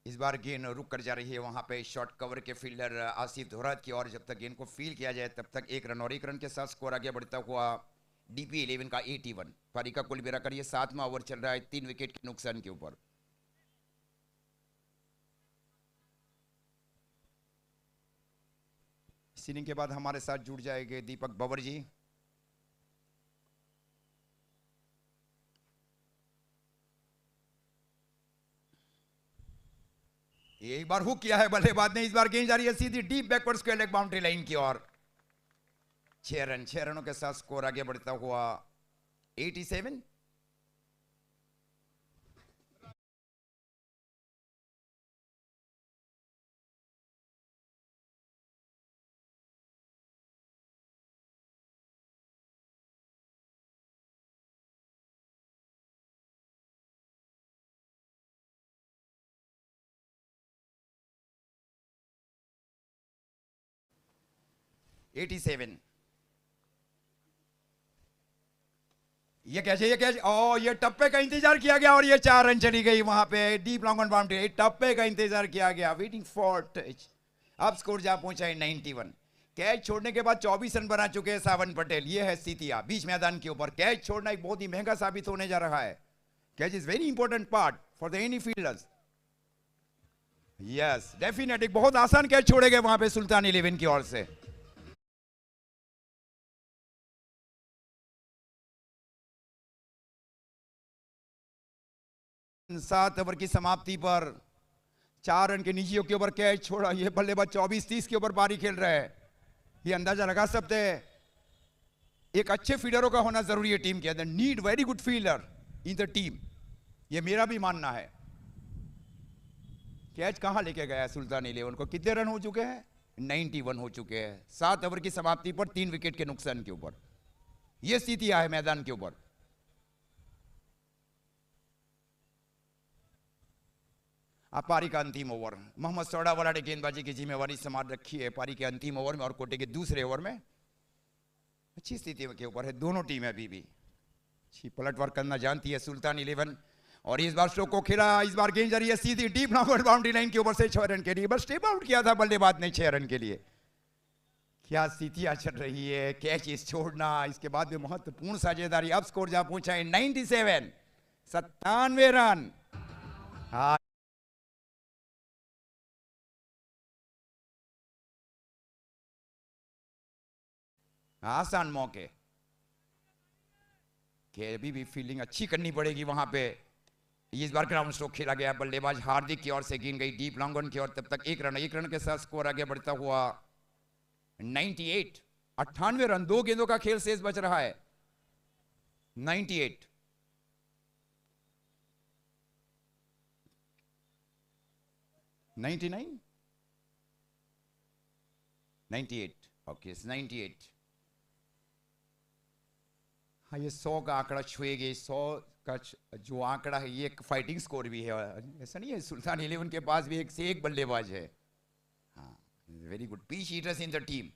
इस बार गेंद रुक कर जा रही है वहां पे शॉर्ट कवर के फील्डर आसिफ धोरात की, और जब तक गेंद को फील किया जाए तब तक 1 रन, और 1 रन के साथ स्कोर आगे बढ़ता हुआ डीपी 11 का 81। पारी का कुल मिलाकर ये 7वां ओवर चल रहा है 3 विकेट के नुकसान के ऊपर। इस इनिंग के बाद हमारे साथ जुड़ जाएंगे दीपक बबर जी। एक बार हुक किया है बल्लेबाज ने, इस बार गेंद जा रही है सीधी deep backward square leg boundary line की ओर। 6 रन, 6 रनों के साथ स्कोर आगे बढ़ता हुआ 87। ये कैसे ओ ये टप्पे का इंतजार किया गया और ये 4 रन चली गई वहां पे डीप लॉन्ग ऑन बाउंड्री। टप्पे का इंतजार किया गया, वेटिंग फॉर टच। अब स्कोर जा पहुंचा है 91। कैच छोड़ने के बाद 24 रन बना चुके हैं सावन पटेल। ये है स्थितियां बीच मैदान के ऊपर। कैच छोड़ना एक बहुत ही महंगा साबित होने जा रहा है। Catch is very important part for the any fielders. Yes definitely बहुत आसान कैच छोड़े गए वहां पे सुल्तान 11 की ओर से। सात ओवर की समाप्ति पर 4 रन के नीचे के ऊपर कैच छोड़ा। ये बल्लेबाज 24-30 के ऊपर पारी खेल रहे हैं। ये अंदाजा लगा सकते हैं एक अच्छे फील्डरों का होना जरूरी है टीम के अंदर। Need very good fielder in the team, ये मेरा भी मानना है। कैच कहां लेके गया सुल्तान 11 को? कितने रन हो चुके हैं? 91 हो चुके हैं 7 ओवर की समाप्ति पर 3 विकेट के नुकसान के ऊपर। यह स्थिति है मैदान के ऊपर। अब पारी का अंतिम ओवर, मोहम्मद सौड़ावाला ने गेंदबाजी की जिम्मेवारी संभाल रखी है पारी के अंतिम ओवर में और कोटे के दूसरे ओवर में। अच्छी स्थिति के ऊपर है दोनों टीमें, अभी भी अच्छी पलट वर्क करना जानती है सुल्तान 11। और इस बार स्ट्रोक को खेला, इस बार गेंद जा रही है सीधी डीप लॉन्ग बाउंड्री लाइन के ऊपर से 6 रन के लिए। बस स्टेप आउट किया था बल्लेबाज ने 6 रन के लिए। क्या स्थितियां चल रही है, कैच इस छोड़ना, इसके बाद भी महत्वपूर्ण साझेदारी। अब स्कोर जहां पहुंचा है 97, 97 रन। हाँ आसान मौके के अभी भी फील्डिंग अच्छी करनी पड़ेगी वहां पे। इस बार ग्राउंड स्ट्रोक खेला गया, बल्लेबाज हार्दिक की ओर से गेंद गई डीप लॉन्ग ऑन की ओर। तब तक 1 रन के साथ स्कोर आगे बढ़ता हुआ 98, 98 रन। 2 गेंदों का खेल शेष बच रहा है। 98 99 98 ओके 98। हाँ ये 100 का आंकड़ा छुएगी। 100 का जो आंकड़ा है ये एक फाइटिंग स्कोर भी है। ऐसा नहीं है, सुल्तान 11 के पास भी एक से एक बल्लेबाज है। हाँ very good pinch hitters in the team.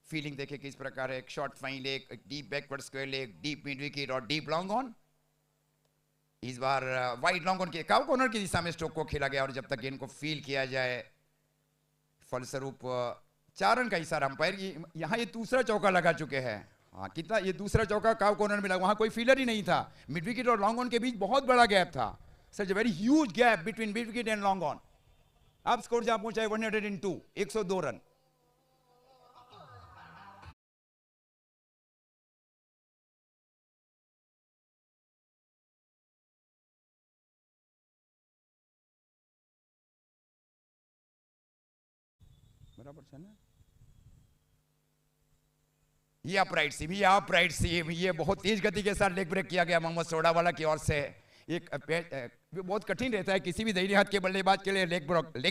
Fielding देखे किस प्रकार है। एक शॉर्ट फाइन लेग, एक deep backward square leg, deep mid wicket और डीप लॉन्ग ऑन। इस बार वाइड लॉन्ग ऑन के काउ कॉर्नर की दिशा में स्ट्रोक को खेला गया और जब तक गेंद को फील किया जाए, फलस्वरूप 4 रन का इशारा अंपायर। यहां ये दूसरा चौका लगा चुके हैं। हाँ कितना ये दूसरा चौका काउ कॉर्नर में लगा, वहां कोई फील्डर ही नहीं था। मिड विकेट और लॉन्ग ऑन के बीच बहुत बड़ा गैप था। Such very huge gap between mid wicket and long on. अब स्कोर जहां पहुंचा है 102, 102 रन। बराबर है ना। ये अपराइट सीम, ये अपराइट सीम, ये बहुत तेज गति के साथ लेग ब्रेक किया गया मोहम्मद सौड़ावाला की ओर से। एक बहुत कठिन रहता है किसी भी दाहिने हाथ के बल्लेबाज के लिए लेग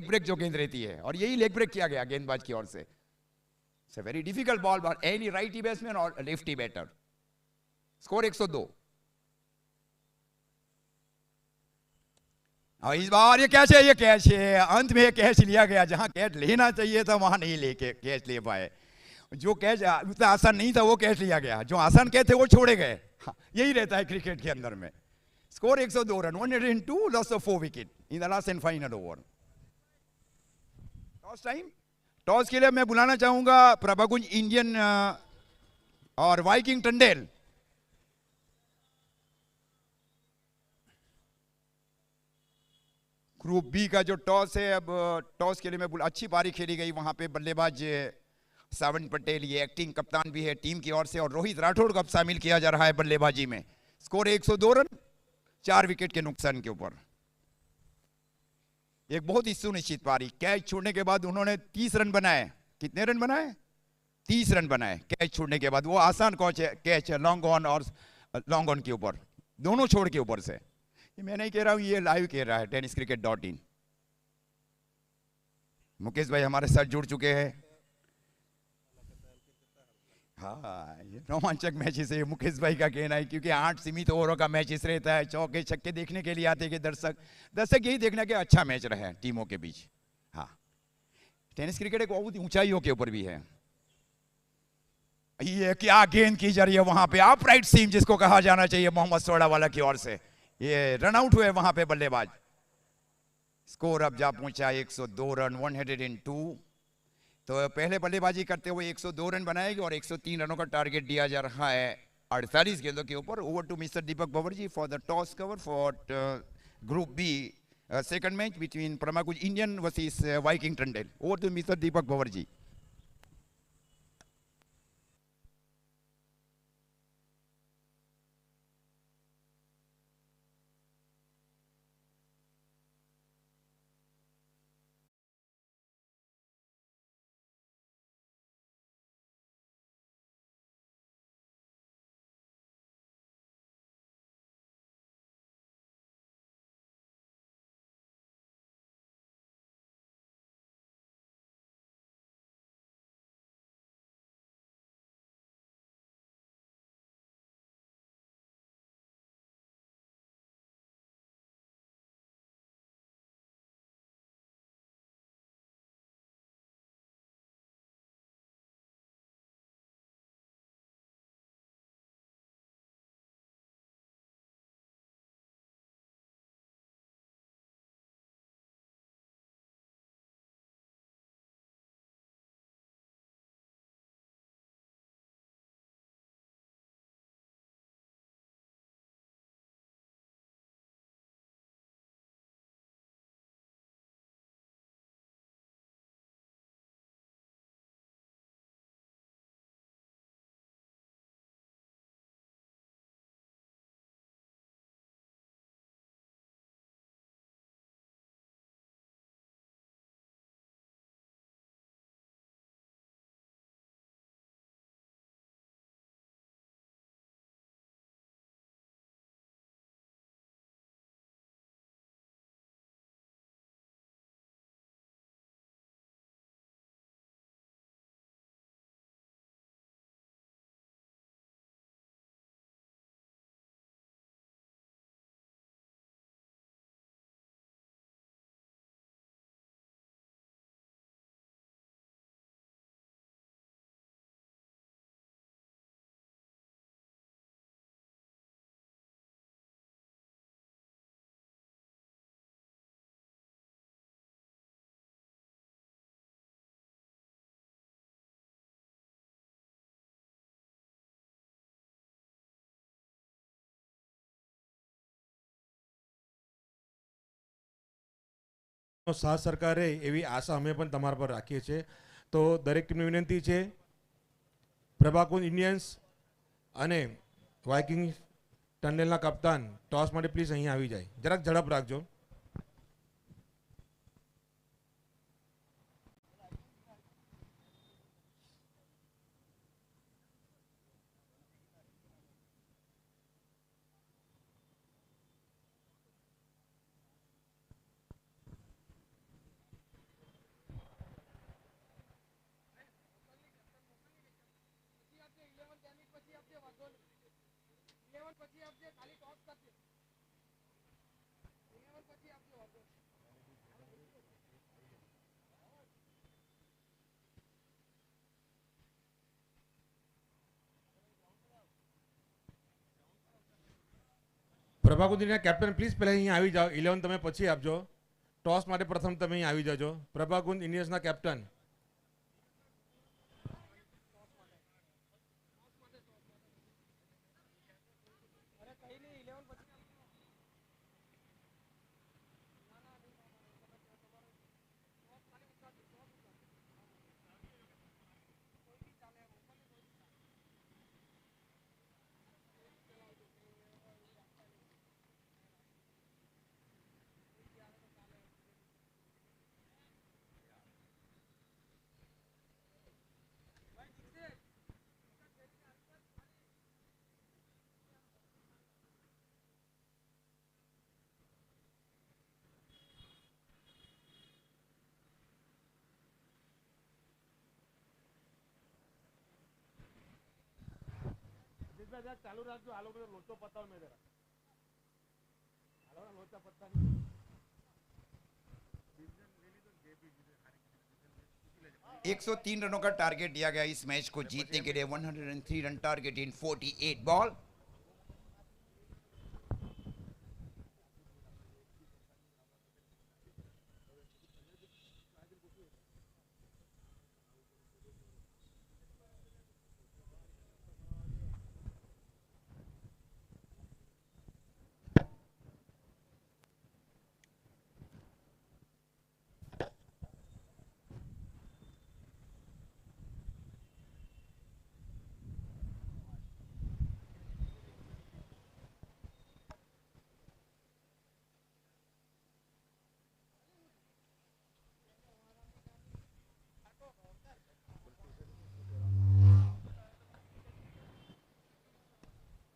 ब्रेक जो गेंद रहती है, और यही लेग ब्रेक किया गया गेंदबाज की ओर से। It's a very difficult ball for any righty batsman और लेफ्टी बैटर। स्कोर 102। और इस बार ये कैच है, ये कैच है। अंत में कैच लिया गया, जहां कैच लेना चाहिए था वहां नहीं लेके कैच ले पाए। जो कैच उतना आसान नहीं था वो कैच लिया गया, जो आसान कैच थे वो छोड़े गए। हाँ, यही रहता है क्रिकेट के अंदर में। Score 102 run, 102, loss of 4 wicket in the last and final over. Toss time. Toss के लिए मैं बुलाना चाहूंगा प्रभाकुंज इंडियन और वाइकिंग टंडेल। ग्रुप बी का जो टॉस है, अब टॉस के लिए मैं अच्छी पारी खेली गई वहां पे। बल्लेबाज सावन पटेल, ये एक्टिंग कप्तान भी है टीम की ओर से, और रोहित राठौड़ को अब शामिल किया जा रहा है बल्लेबाजी में। स्कोर 102 रन, 4 विकेट के नुकसान के ऊपर। एक बहुत ही सुनिश्चित पारी। कैच छोड़ने के बाद उन्होंने 30 रन बनाए। कितने रन बनाए? 30 रन बनाए कैच छोड़ने के बाद। वो आसान कैच है, लॉन्ग ऑन और लॉन्ग ऑन के ऊपर, दोनों छोड़ के ऊपर से। ये मैं नहीं कह रहा हूं, ये लाइव कह रहा है tenniscricket.in। मुकेश भाई हमारे साथ जुड़ चुके हैं। हाँ, ये रोमांचक मैचेस है, मुकेश भाई का कहना है, क्योंकि 8 सीमित ओवरों का मैचेस रहता है। चौके छक्के देखने के लिए आते हैं कि दर्शक यही देखना कि अच्छा मैच रहा है टीमों के बीच। हाँ, टेनिस क्रिकेट एक बहुत ऊंचाइयों के ऊपर भी है। ये क्या गेंद की जा रही है वहां पे, अपराइट सीम जिसको कहा जाना चाहिए मोहम्मद सोडावाला की ओर से। ये रन आउट हुए वहां पे बल्लेबाज। स्कोर अब जा पहुंचा 102 रन, 102। तो पहले बल्लेबाजी करते हुए 102 रन बनाएगी और 103 रनों का टारगेट दिया जा रहा है 48 गेंदों के ऊपर। Over to mister Deepak Bhanwar ji for the toss cover for group B, second match between Prabhakunj Indian versus Viking Tandel. Over to mister Deepak Bhanwar ji. સાથ સરકારે એવી આશા અમે પણ તમારા પર રાખીએ છીએ. તો દરેક ટીમને વિનંતી છે, પ્રભાકુંજ ઇન્ડિયન્સ અને વાઇકિંગ ટંડેલના કપ્તાન ટોસ માટે પ્લીઝ અહીં આવી જાય. જરાક ઝડપ રાખજો. પ્રભાકુંજીના કેપ્ટન પ્લીઝ પહેલા અહીં આવી જાઓ. 11 તમે પછી આપજો. ટોસ માટે પ્રથમ તમે અહીં આવી જાજો. પ્રભાકુંજ ઇન્ડિયન્સના કેપ્ટન. ચાલુ રાખજો. આ લોકો લોચો પતાવ મેં જરા. લોચા પત્તા 103 रनों का टारगेट दिया गया इस मैच को जीतने के लिए. 103 रन टारगेट इन 48 बॉल.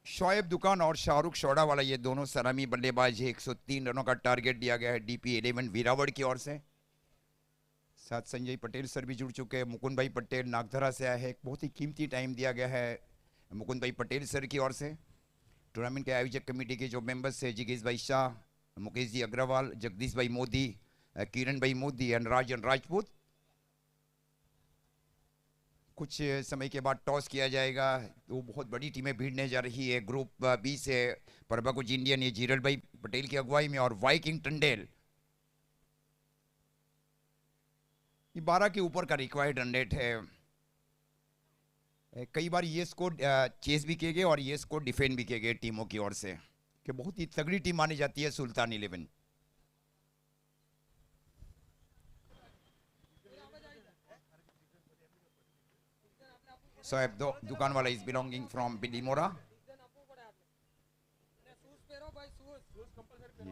शोएब दुकान और शाहरुख शौड़ावाला ये दोनों सलामी बल्लेबाज है. 103 रनों का टारगेट दिया गया है डीपी 11 वीरावड़ की ओर से. साथ संजय पटेल सर भी जुड़ चुके हैं. मुकुंद भाई पटेल नागधरा से आए हैं. एक बहुत ही कीमती टाइम दिया गया है मुकुंद भाई पटेल सर की ओर से. टूर्नामेंट के आयोजक कमेटी के जो मेंबर्स है जिगेश भाई शाह, मुकेश जी अग्रवाल, जगदीश भाई मोदी, किरण भाई मोदी एंड राजन राजपूत. कुछ समय के बाद टॉस किया जाएगा. तो बहुत बड़ी टीमें भिड़ने जा रही है. ग्रुप बी से प्रभाकुंज इंडियन ये जीरल भाई पटेल की अगुवाई में और वाइकिंग टंडेल. ये 12 के ऊपर का रिक्वायर्ड रन रेट है. कई बार ये स्कोर चेस भी किए गए और ये स्कोर डिफेंड भी किए गए टीमों की ओर से कि बहुत ही तगड़ी टीम मानी जाती है सुल्तान 11. शोएब दुकान वाला इज बिलोंगिंग फ्रॉम बिलीमोरा.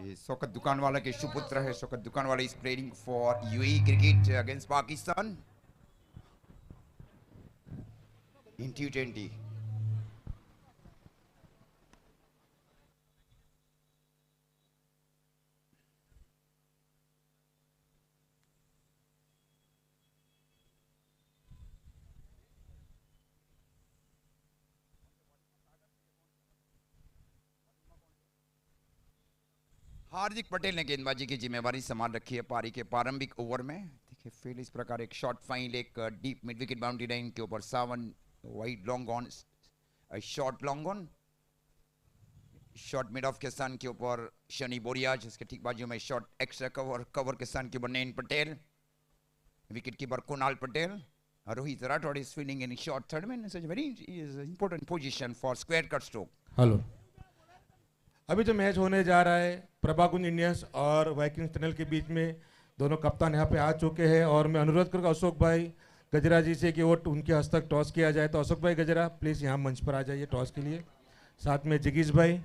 ये शौकत दुकान वाला के सुपुत्र है. शौकत दुकान वाला is playing for UAE cricket against Pakistan in T20. Hardik Patel ने गेंदबाजी की जिम्मेवारी संभाल रखी है पारी के प्रारंभिक ओवर में. देखिए फील्ड इस प्रकार एक शॉर्ट फाइन, एक deep mid wicket boundary line के ऊपर 7 wide long on, short long on, short mid of के स्थान के ऊपर शनि बोरिया, जिसके ठीक बाजू में शॉर्ट एक्स्ट्रा कवर, कवर के स्थान के ऊपर Nayan Patel, wicket keeper Kunal Patel, Rohit Rathore is fielding in short third में. Such very important position for square cut stroke. Hello. अभी जो मैच होने जा रहा है प्रभाकुंज इंडियंस और वाइकिंग्स टनल के बीच में, दोनों कप्तान यहाँ पे आ चुके हैं और मैं अनुरोध करूँगा अशोक भाई गजरा जी से कि वो उनके हस्तक टॉस किया जाए. तो अशोक भाई गजरा प्लीज़ यहाँ मंच पर आ जाइए टॉस के लिए. साथ में जगीश भाई.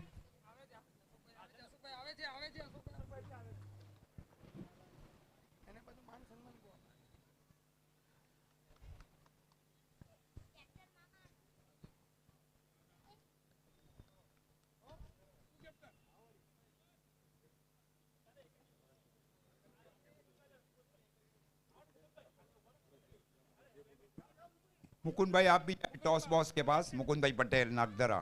मुकुंद भाई आप भी टॉस बॉस के पास. मुकुंद भाई पटेल नागदरा.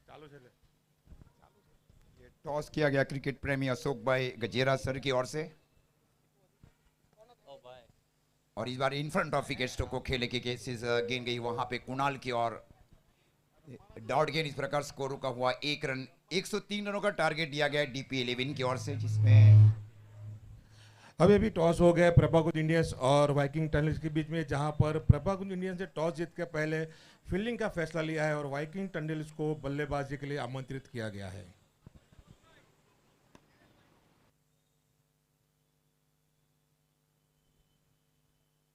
चालू है. टॉस किया गया क्रिकेट प्रेमी अशोक भाई गजेरा सर की ओर से, और इस बार in front of wicket stroke को खेले के केसेस गेंद गई वहां पे कुणाल की ओर। डॉट गेंद इस प्रकार स्कोर रुका हुआ 1 रन। 103 रनों का टारगेट दिया गया डीपी 11 की ओर से, जिसमें अभी अभी टॉस हो गया प्रभाकुंज इंडियंस और वाइकिंग टनल्स के बीच में, जहां पर प्रभाकुंज इंडियंस ने टॉस जीत के पहले फील्डिंग का फैसला लिया है और वाइकिंग टनल्स को बल्लेबाजी के लिए आमंत्रित किया गया है।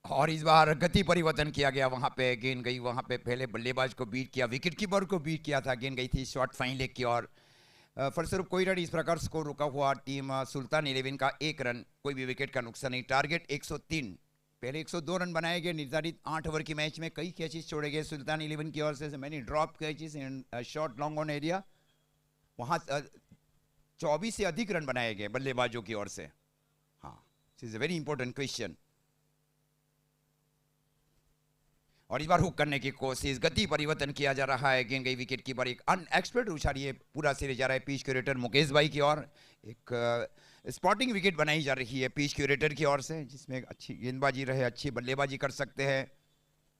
और इस बार गति परिवर्तन किया गया वहां पे, गेंद गई वहां पे, पहले बल्लेबाज को बीट किया, विकेट कीपर को बीट किया था, गेंद गई थी शॉर्ट फाइन लेग की ओर। फलस्वरूप कोई रन, इस प्रकार स्कोर रुका हुआ टीम सुल्तान 11 का 1 रन, कोई भी विकेट का नुकसान नहीं। टारगेट 103, पहले 102 रन बनाए गए निर्धारित 8 ओवर की मैच में। कई कैचेस छोड़े गए सुल्तान 11 की ओर से, मैंने drop catches in short long on area, वहां 24 से अधिक रन बनाए गए बल्लेबाजों की ओर से। हाँ, this is a very important question. और इस बार हुक करने की कोशिश, गति परिवर्तन किया जा रहा है, गेंद गई विकेट कीपर, एक अनएक्सपेक्टेड उछाल, ये पूरा सिरे जा रहा है पिच क्यूरेटर मुकेश भाई की ओर। एक स्पॉटिंग विकेट बनाई जा रही है पिच क्यूरेटर की ओर से, जिसमें अच्छी गेंदबाजी रहे, अच्छी बल्लेबाजी कर सकते हैं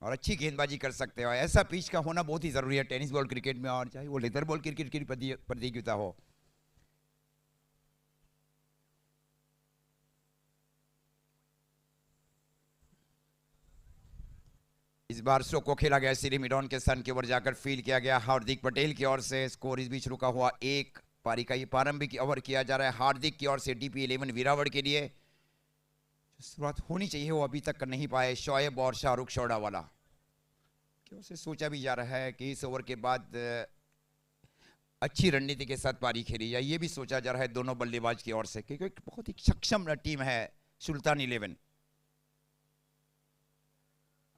और अच्छी गेंदबाजी कर सकते हैं। ऐसा पिच का होना बहुत ही जरूरी है टेनिस बॉल क्रिकेट में, और चाहे वो लेदर बॉल क्रिकेट की प्रतियोगिता हो। इस बार शो को खेला गया सीरी मिडॉन के सन की ओर जाकर फील्ड किया गया हार्दिक पटेल की ओर से। स्कोर इस बीच रुका हुआ 1, पारी का ये प्रारंभिक ओवर किया जा रहा है हार्दिक की ओर से डीपी 11 वीरावड़ के लिए। शुरुआत होनी चाहिए वो अभी तक कर नहीं पाए शोएब और शाहरुख शौड़ावाला, क्यों से सोचा भी जा रहा है कि इस ओवर के बाद अच्छी रणनीति के साथ पारी खेली जाए, ये भी सोचा जा रहा है दोनों बल्लेबाज की ओर से, क्योंकि बहुत ही सक्षम टीम है सुल्तान 11।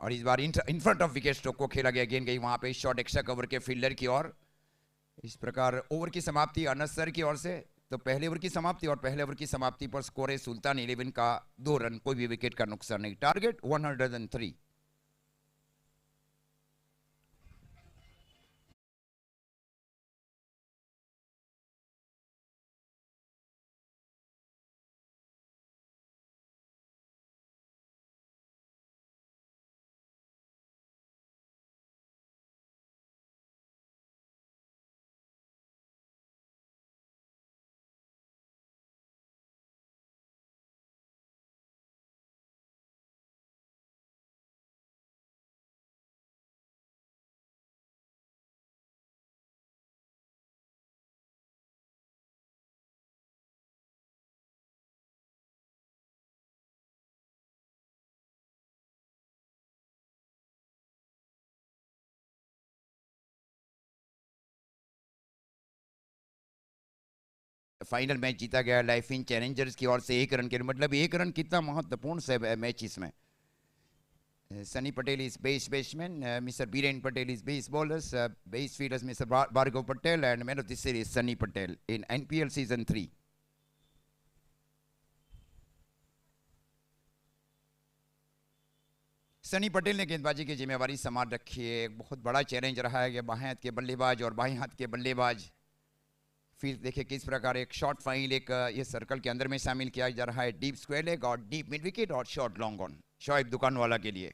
और इस बार in front of wicket stroke को खेला गया, गेंद गई वहां पे शॉर्ट एक्स्ट्रा कवर के फील्डर की ओर। इस प्रकार ओवर की समाप्ति अनस सर की ओर से, तो पहले ओवर की समाप्ति, और पहले ओवर की समाप्ति पर स्कोर है सुल्तान 11 का 2 रन, कोई भी विकेट का नुकसान नहीं। टारगेट 103। फाइनल मैच जीता गया लाइफ इन चैलेंजर्स की ओर से 1 रन के, मतलब 1 रन कितना महत्वपूर्ण से मैच इसमें। Sunny Patel is best batsman, mister Biren Patel is best bowlers, best fielders mister Bhargav Patel, and man of the series Sunny Patel in NPL season 3। Sunny Patel ने गेंदबाजी की जिम्मेवारी संभाल रखी है। एक बहुत बड़ा चैलेंज रहा है कि बाएं हाथ के बल्लेबाज और बाएं हाथ के बल्लेबाज, फिर देखिए किस प्रकार एक शॉर्ट फाइन एक ये सर्कल के अंदर में शामिल किया जा रहा है, डीप स्क्वायर लेग और डीप मिड विकेट और शॉर्ट लॉन्ग ऑन शोएब दुकानवाला के लिए।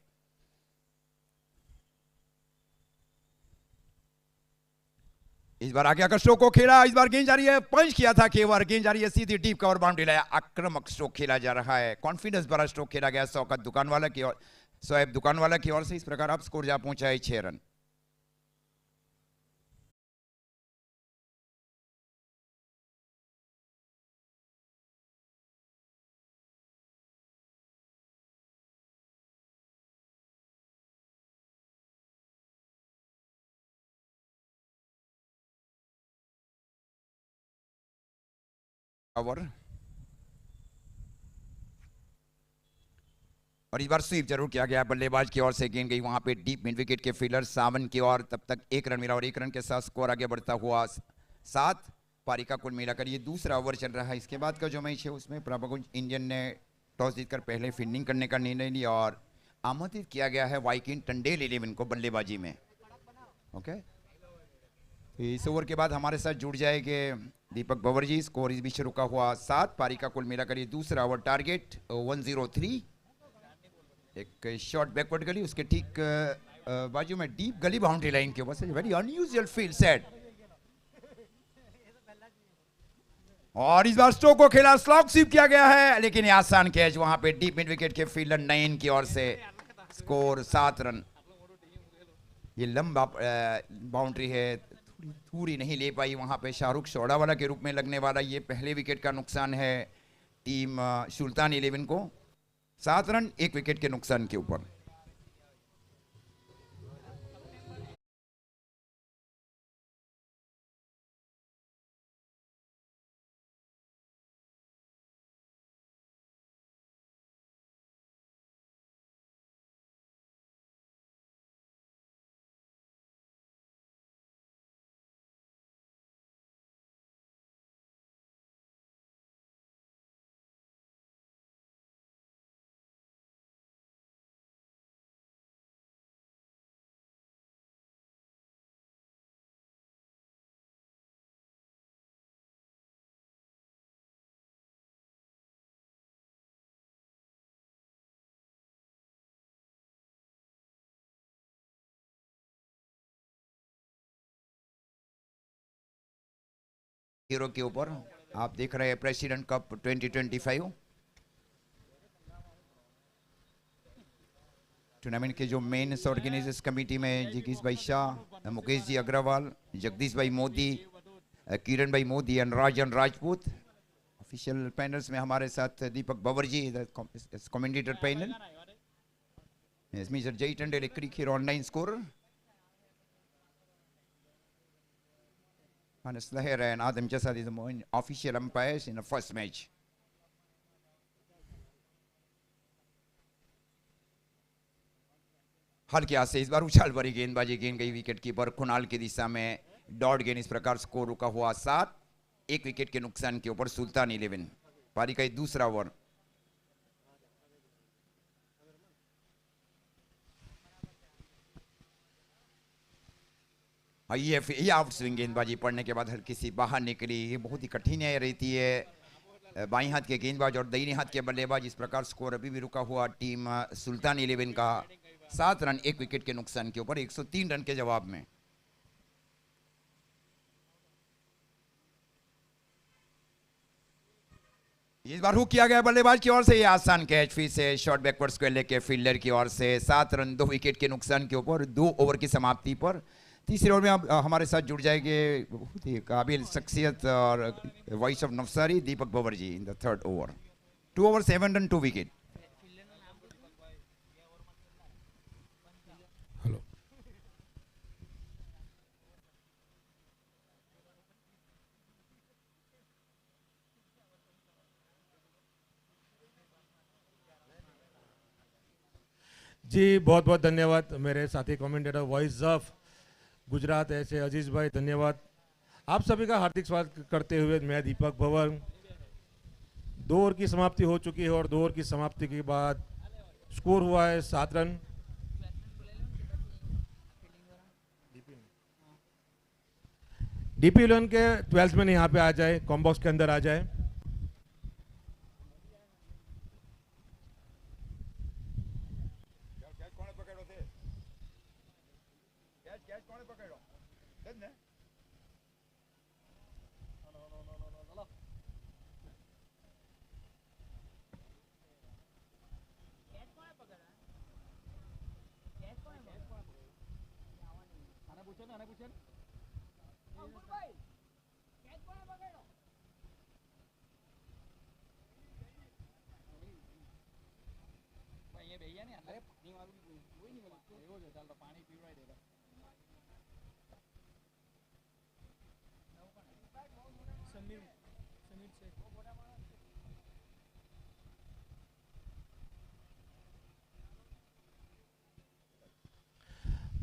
इस बार आगे आकर स्ट्रोक को खेला, इस बार गेंद जा रही है, पंच किया था केवर, गेंद जा रही है सीधी डीप कवर बाउंड्री लाया, आक्रामक स्ट्रोक खेला जा रहा है, कॉन्फिडेंस भरा स्ट्रोक खेला गया शौकत दुकानवाला की ओर, शोएब दुकानवाला की ओर से। इस प्रकार अब स्कोर जा पहुंचा है 6 रन। ओवर, और इस बार स्वीप जरूर किया गया बल्लेबाज की ओर से, गेंद गई वहां पे डीप मिड विकेट के फील्डर सावन की ओर। तब तक 1 रन मिला और 1 रन के साथ स्कोर आगे बढ़ता हुआ 7। पारी का कुल मिलाकर ये दूसरा ओवर चल रहा है। इसके बाद का जो मैच है उसमें प्रभाकुंज इंडियन ने टॉस जीतकर पहले फील्डिंग करने का निर्णय लिया और आमंत्रित किया गया है वाइकिंग टंडेल 11 को बल्लेबाजी में। ओके, इस ओवर के बाद हमारे साथ जुड़ जाएंगे दीपक बवर जी। स्कोर इस बीच रुका हुआ 7। पारी का कुल मिलाकर ये दूसरा ओवर। टारगेट 103। एक शॉट बैकवर्ड गली, उसके ठीक बाजू में डीप गली बाउंड्री लाइन के ऊपर से। Very unusual field set. और इस बार स्टोक को खेला, स्लॉग स्वीप किया गया है, लेकिन ये आसान कैच वहां पे डीप मिड विकेट के फील्डर नयन की ओर से। Score 7 run. ये लंबा बाउंड्री है, पूरी नहीं ले पाई वहां पे। शाहरुख चौड़ावाला के रूप में लगने वाला ये पहले विकेट का नुकसान है टीम सुल्तान 11 को। 7 रन 1 विकेट के नुकसान के ऊपर। हीरो के ऊपर आप देख रहे हैं प्रेसिडेंट कप 2025 टूर्नामेंट के जो मेन ऑर्गेनाइजर्स कमेटी में जगदीश भाई शाह, मुकेश जी अग्रवाल, जगदीश भाई मोदी, किरण भाई Modi and Rajan Rajput. Official panels में हमारे साथ दीपक बवर जी, कमेंटेटर पैनल, मिस्टर जय Tandel, cricket online scorer, Hannes Lahira and Adam Jasad is the official umpires in the first match. हल्के हाथ से इस बार उछाल भरी गेंदबाजी, गेंद गई विकेट कीपर कुणाल की दिशा में। डॉट गेंद। इस प्रकार स्कोर रुका हुआ 7। 1 विकेट के नुकसान के ऊपर सुल्तान 11। पारी का दूसरा ओवर। ये आउट स्विंग गेंदबाजी पड़ने के बाद हल्की सी बाहर निकली। ये बहुत ही कठिन रहती है बाई हाथ के गेंदबाज और दाहिने हाथ के बल्लेबाज। इस प्रकार स्कोर अभी भी रुका हुआ टीम सुल्तान 11 का 7 रन 1 विकेट के नुकसान के ऊपर 103 रन के जवाब में। इस बार हुक किया गया बल्लेबाज की ओर से। ये आसान कैच फिर से शॉर्ट बैकवर्ड स्क्वायर लेग के फील्डर की ओर से। 7 रन 2 विकेट के नुकसान के ऊपर 2 ओवर की समाप्ति पर। तीसरे ओवर में आप हमारे साथ जुड़ जाएंगे बहुत ही काबिल शख्सियत और voice of Navsari Deepak Bhanwar ji in the third over. 2 over 7 run 2 wicket. Hello. जी बहुत बहुत धन्यवाद मेरे साथी कमेंटेटर वॉइस ऑफ गुजरात ऐसे अजीज भाई, धन्यवाद। आप सभी का हार्दिक स्वागत करते हुए मैं दीपक बवर। 2 ओवर की समाप्ति हो चुकी है और 2 ओवर की समाप्ति के बाद स्कोर हुआ है 7 रन। डीपी 11 के 12th मैन यहाँ पे आ जाए, कॉम्बॉक्स के अंदर आ जाए।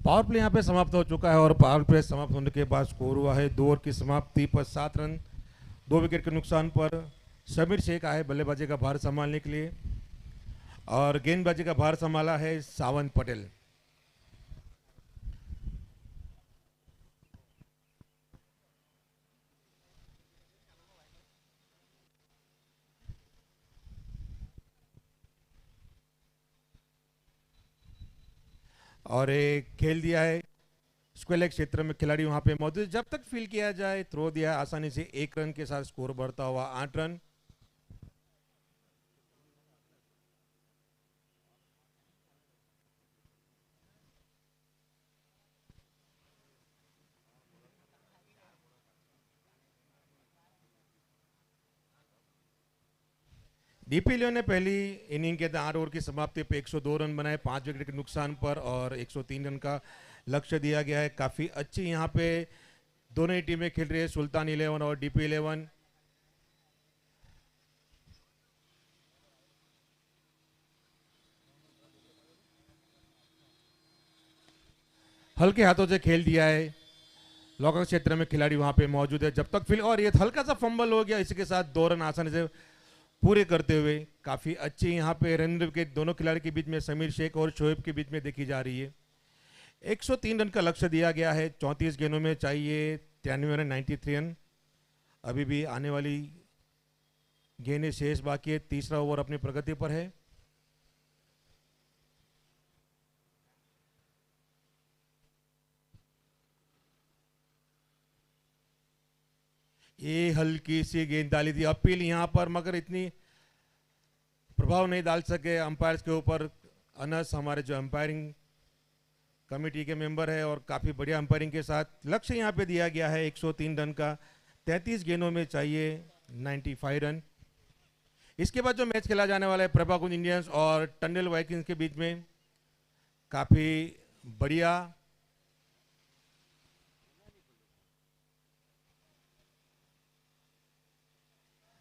पावर प्ले यहाँ पे समाप्त हो चुका है और पावर प्ले समाप्त होने के बाद स्कोर हुआ है 2 ओवर की समाप्ति पर 7 रन 2 विकेट के नुकसान पर। समीर शेख आए बल्लेबाजी का भार संभालने के लिए और गेंदबाजी का भार संभाला है सावंत पटेल। और एक खेल दिया है स्क्वेयर लेग क्षेत्र में, खिलाड़ी वहां पे मौजूद है। जब तक फील किया जाए थ्रो दिया है, आसानी से 1 रन के साथ स्कोर बढ़ता हुआ 8 रन। डीपी लियो ने पहली इनिंग के 8 ओवर की समाप्ति पे 102 रन बनाए 5 विकेट के नुकसान पर, और 103 रन का लक्ष्य दिया गया है। काफी अच्छी यहाँ पे दोनों ही टीमें खेल रही है, सुल्तान 11 और डीपी 11। हल्के हाथों से खेल दिया है, लॉकर क्षेत्र में खिलाड़ी वहां पे मौजूद है। जब तक फील, और ये हल्का सा फंबल हो गया, इसी के साथ 2 रन आसानी से पूरे करते हुए काफी अच्छी यहाँ पे रन के दोनों खिलाड़ी के बीच में, समीर शेख और शोएब के बीच में देखी जा रही है। 103 रन का लक्ष्य दिया गया है, 34 गेंदों में चाहिए 93 रन, 93 रन। अभी भी आने वाली गेंदें शेष बाकी है, तीसरा ओवर अपनी प्रगति पर है। ये हल्की सी गेंद डाली थी, अपील यहां पर, मगर इतनी प्रभाव नहीं डाल सके अंपायर्स के ऊपर। अनस हमारे जो अंपायरिंग कमेटी के मेंबर है, और काफी बढ़िया अंपायरिंग के साथ लक्ष्य यहां पे दिया गया है 103 रन का, 33 गेंदों में चाहिए 95 रन। इसके बाद जो मैच खेला जाने वाला है प्रभाकुंज इंडियंस और टंडल वाइकिंग्स के बीच में, काफी बढ़िया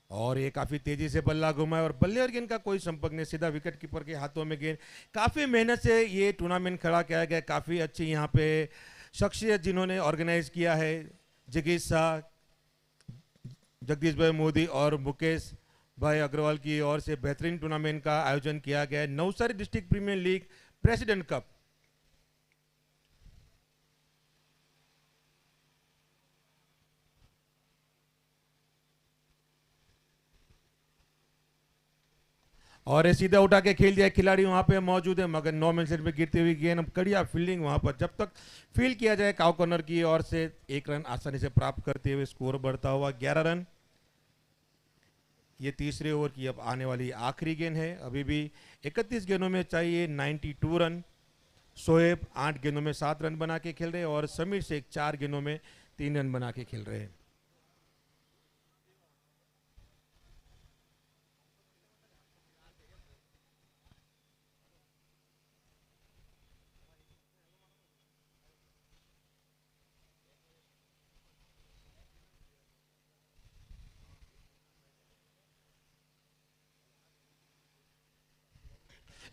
और ये काफी तेजी से बल्ला घुमाए, और बल्ले और गेंद का कोई संपर्क नहीं, सीधा विकेट कीपर के हाथों में गेंद। काफी मेहनत से ये टूर्नामेंट खड़ा किया गया, काफी अच्छी यहाँ पे शख्सियत जिन्होंने ऑर्गेनाइज किया है, जगीश शाह, जगदीश भाई मोदी और मुकेश भाई अग्रवाल की ओर से बेहतरीन टूर्नामेंट का आयोजन किया गया है। Navsari district premier league president cup. और ये सीधा उठा के खेल दिया, खिलाड़ी वहां पे मौजूद है, मगर नो मिनट में गिरती हुई गेंद, कड़िया फील्डिंग वहां पर। जब तक फील्ड किया जाए काउ कॉर्नर की ओर से 1 रन आसानी से प्राप्त करते हुए स्कोर बढ़ता हुआ 11 रन। ये तीसरे ओवर की अब आने वाली आखिरी गेंद है। अभी भी 31 गेंदों में चाहिए 92 रन। शोएब 8 गेंदों में 7 रन बना के खेल रहे हैं, और समीर शेख 4 गेंदों में 3 रन बना के खेल रहे हैं।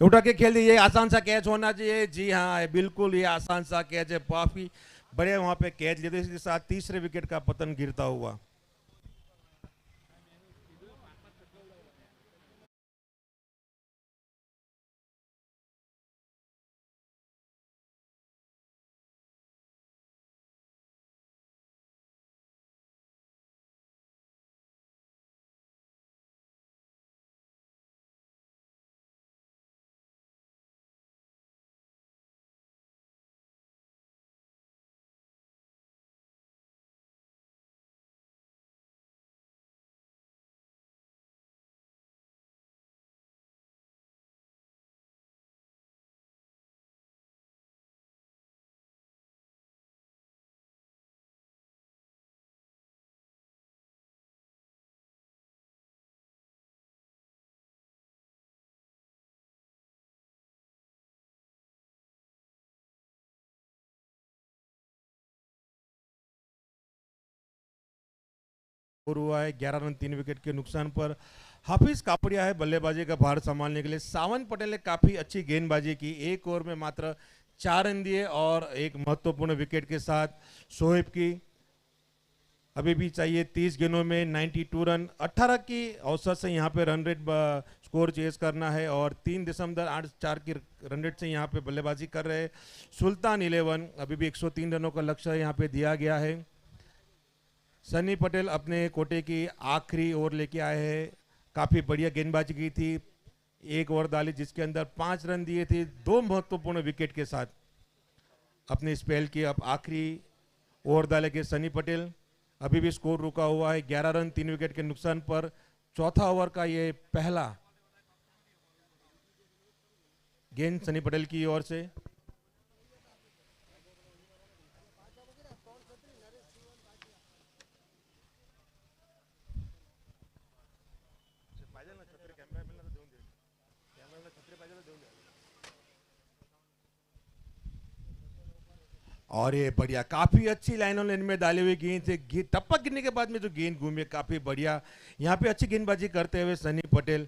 उठा के खेल दिए, आसान सा कैच होना चाहिए। जी हाँ, बिल्कुल ये आसान सा कैच है, काफी बड़े वहां पे कैच लेते, इसके साथ तीसरे विकेट का पतन गिरता हुआ। और हुआ है 11 रन 3 विकेट के नुकसान पर। हाफिज कापड़िया है बल्लेबाजी का भार संभालने के लिए। सावन पटेल ने काफी अच्छी गेंदबाजी की, 1 ओवर में मात्र 4 रन दिए और एक महत्वपूर्ण विकेट के साथ। शोएब की अभी भी चाहिए 30 गेंदों में 92 रन, 18 की औसत से यहाँ पे रन रेट स्कोर चेज करना है, और 3.84 की रन रेट से यहाँ पे बल्लेबाजी कर रहे हैं सुल्तान 11। अभी भी 103 रनों का लक्ष्य यहाँ पे दिया गया है। सनी पटेल अपने कोटे की आखिरी ओवर लेके आए हैं, काफी बढ़िया गेंदबाजी की थी, 1 ओवर डाली जिसके अंदर 5 रन दिए थे 2 महत्वपूर्ण विकेट के साथ। अपने स्पेल की अब आखिरी ओवर डालेंगे सनी पटेल। अभी भी स्कोर रुका हुआ है 11 रन 3 विकेट के नुकसान पर। चौथा ओवर का ये पहला गेंद सनी पटेल की ओर से। और ये बढ़िया काफी अच्छी लाइन ऑन लाइन में डाली हुई गेंद से टप्पा गिरने के बाद में जो गेंद घूमी काफी बढ़िया। यहाँ पे अच्छी गेंदबाजी करते हुए सनी पटेल।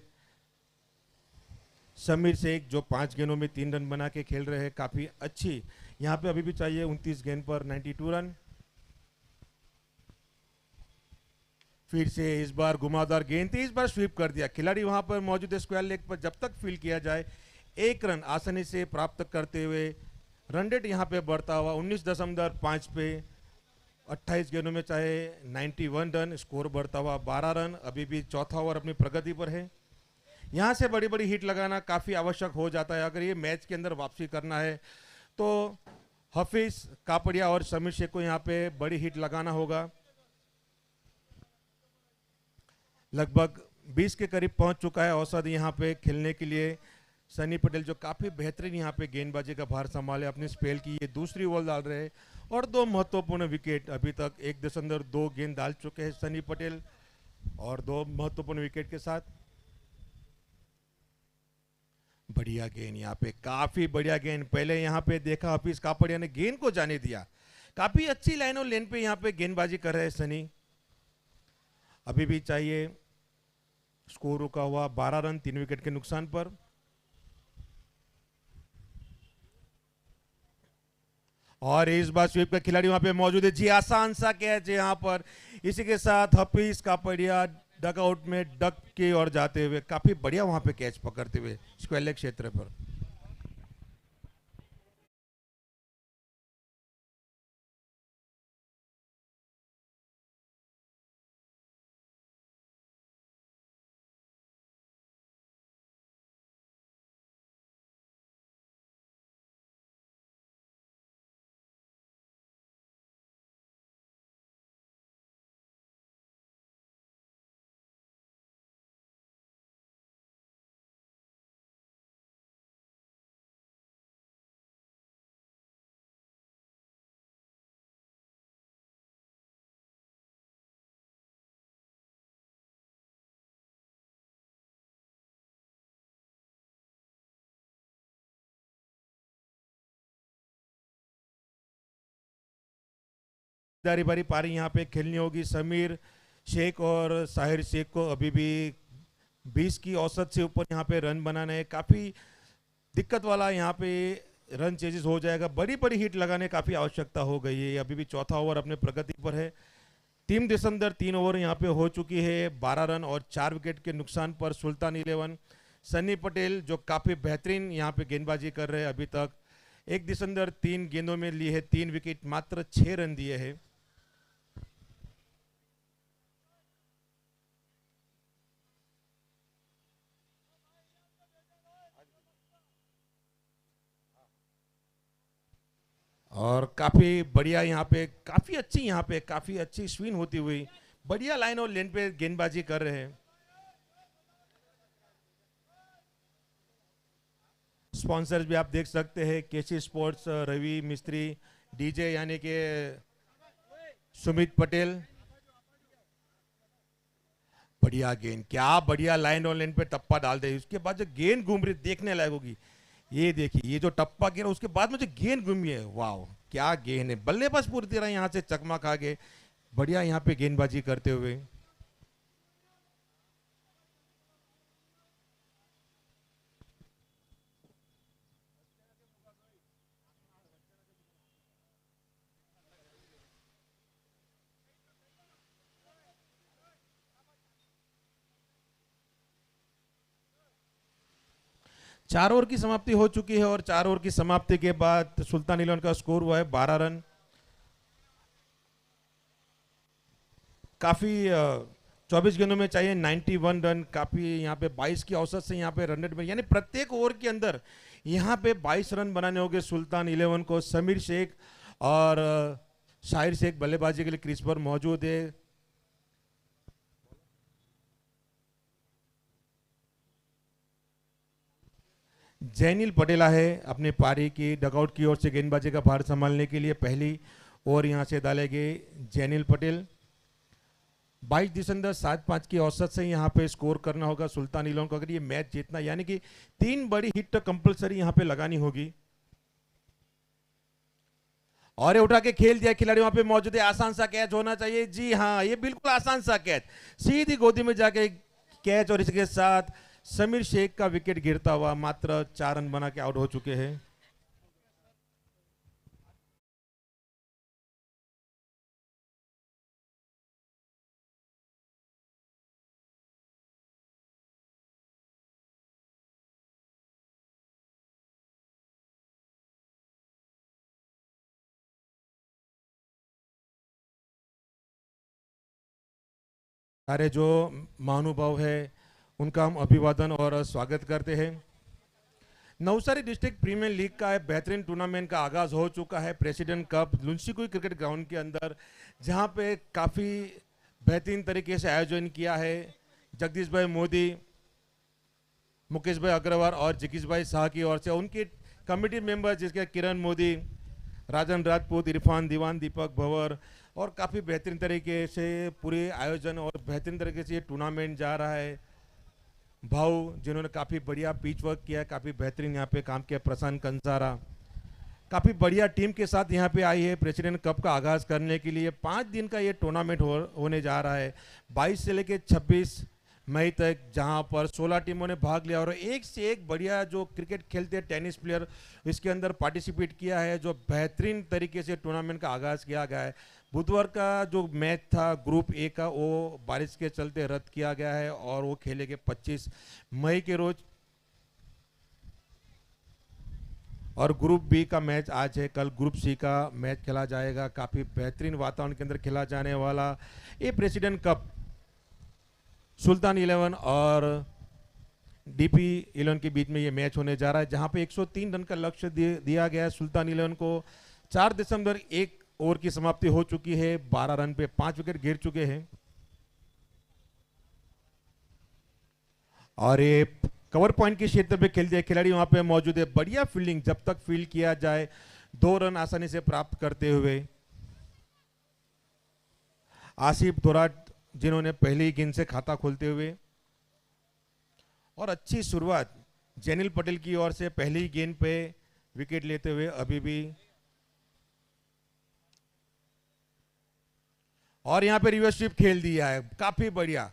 समीर शेख जो 5 गेंदों में 3 रन बना के खेल रहे हैं काफी अच्छी। यहाँ पे अभी भी चाहिए 29 गेंद पर 92 रन। फिर से इस बार घुमावदार गेंद थी, इस बार स्वीप कर दिया खिलाड़ी वहां पर मौजूद है स्क्वायर लेग पर। जब तक फील्ड किया जाए 1 रन आसानी से प्राप्त करते हुए रन रेट यहाँ पे बढ़ता हुआ 19.5 पे 28 गेंदों में चाहे 91 रन। स्कोर बढ़ता हुआ 12 रन। अभी भी चौथा ओवर अपनी प्रगति पर है। यहाँ से बड़ी बड़ी हिट लगाना काफ़ी आवश्यक हो जाता है अगर ये मैच के अंदर वापसी करना है तो। हफीज कापड़िया और समीर शेख को यहाँ पे बड़ी हिट लगाना होगा। लगभग 20 के करीब पहुंच चुका है औसत यहाँ पे खेलने के लिए सनी पटेल जो काफी बेहतरीन यहाँ पे गेंदबाजी का भार संभाले अपने स्पेल की। ये दूसरी बॉल डाल रहे हैं और 2 महत्वपूर्ण विकेट। अभी तक 1.2 गेंद डाल चुके हैं सनी पटेल और 2 महत्वपूर्ण विकेट के साथ। बढ़िया गेंद यहाँ पे, काफी बढ़िया गेंद। पहले यहाँ पे देखा हफीज कापड़िया ने गेंद को जाने दिया। काफी अच्छी लाइन और लेन पे यहाँ पे गेंदबाजी कर रहे हैं सनी। अभी भी चाहिए स्कोर रुका हुआ 12 रन 3 विकेट के नुकसान पर। और इस बार स्वीप का खिलाड़ी वहां पे मौजूद है जी। आसान सा कैच है यहाँ पर। इसी के साथ हफीज कापड़िया डकआउट में डक की ओर जाते हुए काफी बढ़िया वहां पे कैच पकड़ते हुए स्क्वायर लेग क्षेत्र पर। बारी पारी यहाँ पे खेलनी होगी समीर शेख और साहिर शेख को। अभी भी 20 की औसत से ऊपर यहाँ पे रन बनाने है। काफी दिक्कत वाला यहाँ पे रन चेजिस हो जाएगा। बड़ी बड़ी हिट लगाने काफी आवश्यकता हो गई है। अभी भी चौथा ओवर अपने प्रगति पर है। 3 ओवर यहाँ पे हो चुकी है। 12 रन और 4 विकेट के नुकसान पर सुल्तान 11। सनी पटेल जो काफी बेहतरीन यहाँ पे गेंदबाजी कर रहे हैं अभी तक। 3 गेंदों में लिए है 3 विकेट, मात्र 6 रन दिए हैं। और काफी बढ़िया यहाँ पे काफी अच्छी स्विंग होती हुई बढ़िया लाइन और लेन पे गेंदबाजी कर रहे हैं। स्पॉन्सर्स भी आप देख सकते हैं केसी स्पोर्ट्स, रवि मिस्त्री, डीजे यानी कि सुमित पटेल। बढ़िया गेंद, क्या बढ़िया लाइन और लेन पे टप्पा डाल दे। उसके बाद जो गेंद घूम रही देखने लायक होगी। ये देखिए ये जो टप्पा गिरा उसके बाद में जो गेंद घूमी है, वाह क्या गेंद है। बल्लेबाज पूरी तरह यहाँ से चकमा खा गए बढ़िया यहाँ पे गेंदबाजी करते हुए। चार ओवर की समाप्ति हो चुकी है और 4 ओवर की समाप्ति के बाद सुल्तान 11 का स्कोर हुआ है 12 रन। काफी 24 गेंदों में चाहिए 91 रन। काफी यहाँ पे 22 की औसत से यहाँ पे रन रेट में, यानी प्रत्येक ओवर के अंदर यहाँ पे 22 रन बनाने होंगे सुल्तान 11 को। समीर शेख और शाहिर शेख बल्लेबाजी के लिए क्रीज पर मौजूद है। जैनिल पटेला है अपने पारी की डगआउट की ओर से गेंदबाजी का भार संभालने के लिए। पहली ओवर यहां से डालेंगे जैनिल पटेल। 22 दिसंबर 7-5 की औसत से यहां पे स्कोर करना होगा सुल्तान 11 को अगर ये मैच जीतना, यानी कि 3 बड़ी हिट तो कंपलसरी यहां पे लगानी होगी। और ये उठा के खेल दिया खिलाड़ी, वहां पे मौजूद है। आसान सा कैच होना चाहिए। जी हाँ, ये बिल्कुल आसान सा कैच, सीधी गोदी में जाके कैच। और इसके साथ समीर शेख का विकेट गिरता हुआ मात्र 4 रन बना के आउट हो चुके हैं। सारे जो महानुभाव है उनका हम अभिवादन और स्वागत करते हैं। नवसारी डिस्ट्रिक्ट प्रीमियर लीग का बेहतरीन टूर्नामेंट का आगाज हो चुका है। प्रेसिडेंट कप लुंसीकुई क्रिकेट ग्राउंड के अंदर, जहां पे काफ़ी बेहतरीन तरीके से आयोजन किया है। जगदीश भाई मोदी, मुकेश भाई अग्रवाल और जगीश भाई शाह की ओर से, उनके कमेटी मेंबर जिसके किरण मोदी, राजन राजपूत, इरफान दीवान, दीपक भंवर, और काफ़ी बेहतरीन तरीके से पूरे आयोजन और बेहतरीन तरीके से ये टूर्नामेंट जा रहा है। भाऊ जिन्होंने काफ़ी बढ़िया पिच वर्क किया है, काफ़ी बेहतरीन यहाँ पे काम किया। प्रशांत कंसारा काफ़ी बढ़िया टीम के साथ यहाँ पे आई है प्रेसिडेंट कप का आगाज़ करने के लिए। 5 दिन का ये टूर्नामेंट होने जा रहा है, 22 से लेकर 26 मई तक, जहाँ पर 16 टीमों ने भाग लिया और एक से एक बढ़िया जो क्रिकेट खेलते हैं टेनिस प्लेयर इसके अंदर पार्टिसिपेट किया है। जो बेहतरीन तरीके से टूर्नामेंट का आगाज़ किया गया है। बुधवार का जो मैच था ग्रुप ए का, वो बारिश के चलते रद्द किया गया है और वो खेलेंगे 25 मई के रोज। और ग्रुप बी का मैच आज है, कल ग्रुप सी का मैच खेला जाएगा। काफ़ी बेहतरीन वातावरण के अंदर खेला जाने वाला ये प्रेसिडेंट कप सुल्तान 11 और डीपी 11 के बीच में ये मैच होने जा रहा है, जहां पे 103 रन का लक्ष्य दिया गया है सुल्तान 11 को। 4 दिसंबर 1 ओवर की समाप्ति हो चुकी है, 12 रन पे 5 विकेट गिर चुके हैं। और ये कवर पॉइंट के क्षेत्र पे खेलते हैं खिलाड़ी, वहां पे मौजूद है। बढ़िया फील्डिंग, जब तक फील्ड किया जाए 2 रन आसानी से प्राप्त करते हुए आसिफ दोराट, जिन्होंने पहली गेंद से खाता खोलते हुए, और अच्छी शुरुआत जैनिल पटेल की ओर से पहली गेंद पे विकेट लेते हुए अभी भी। और यहां पे रिवर्स स्वीप खेल दिया है, काफी बढ़िया।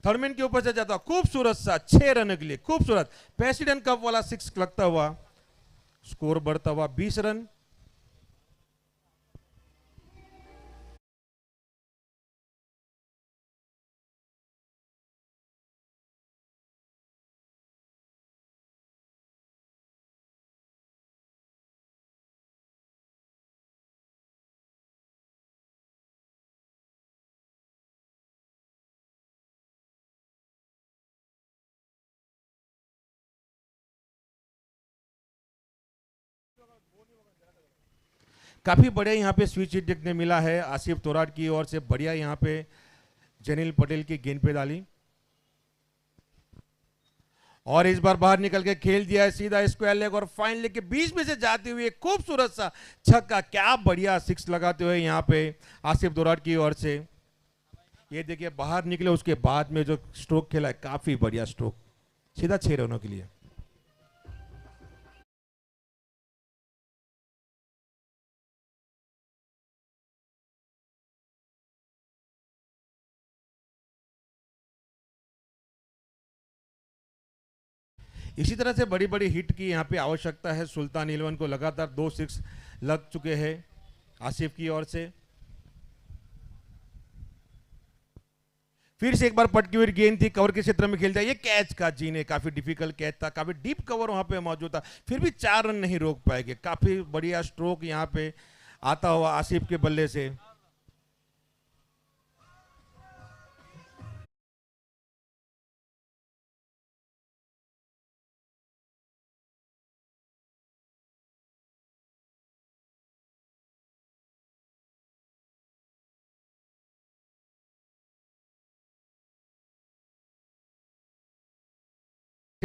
थर्डमैन के ऊपर से जाता खूबसूरत सा 6 रन के लिए, खूबसूरत प्रेसिडेंट कप वाला 6 लगता हुआ, स्कोर बढ़ता हुआ 20 रन। काफी बढ़िया यहाँ पे स्विच हिट देखने मिला है आसिफ तोराट की ओर से। बढ़िया यहाँ पे जैनिल पटेल की गेंद पे डाली और इस बार बाहर निकल के खेल दिया है सीधा स्क्वायर लेग, और फाइन लेग के बीच में से जाते हुए खूबसूरत सा छक्का। क्या बढ़िया 6 लगाते हुए यहाँ पे आसिफ तोराट की ओर से। ये देखिए बाहर निकले, उसके बाद में जो स्ट्रोक खेला है काफी बढ़िया स्ट्रोक, सीधा 6 रनों के लिए। इसी तरह से बड़ी बड़ी हिट की यहाँ पे आवश्यकता है सुल्तान 11 को। लगातार 2 6 लग चुके हैं आसिफ की ओर से। फिर से एक बार पटकी हुई गेंद थी, कवर के क्षेत्र में खेल जाए। ये कैच का जीने, काफी डिफिकल्ट कैच था, काफी डीप कवर वहां पे मौजूद था, फिर भी 4 रन नहीं रोक पाएंगे। काफी बढ़िया स्ट्रोक यहाँ पे आता हुआ आसिफ के बल्ले से।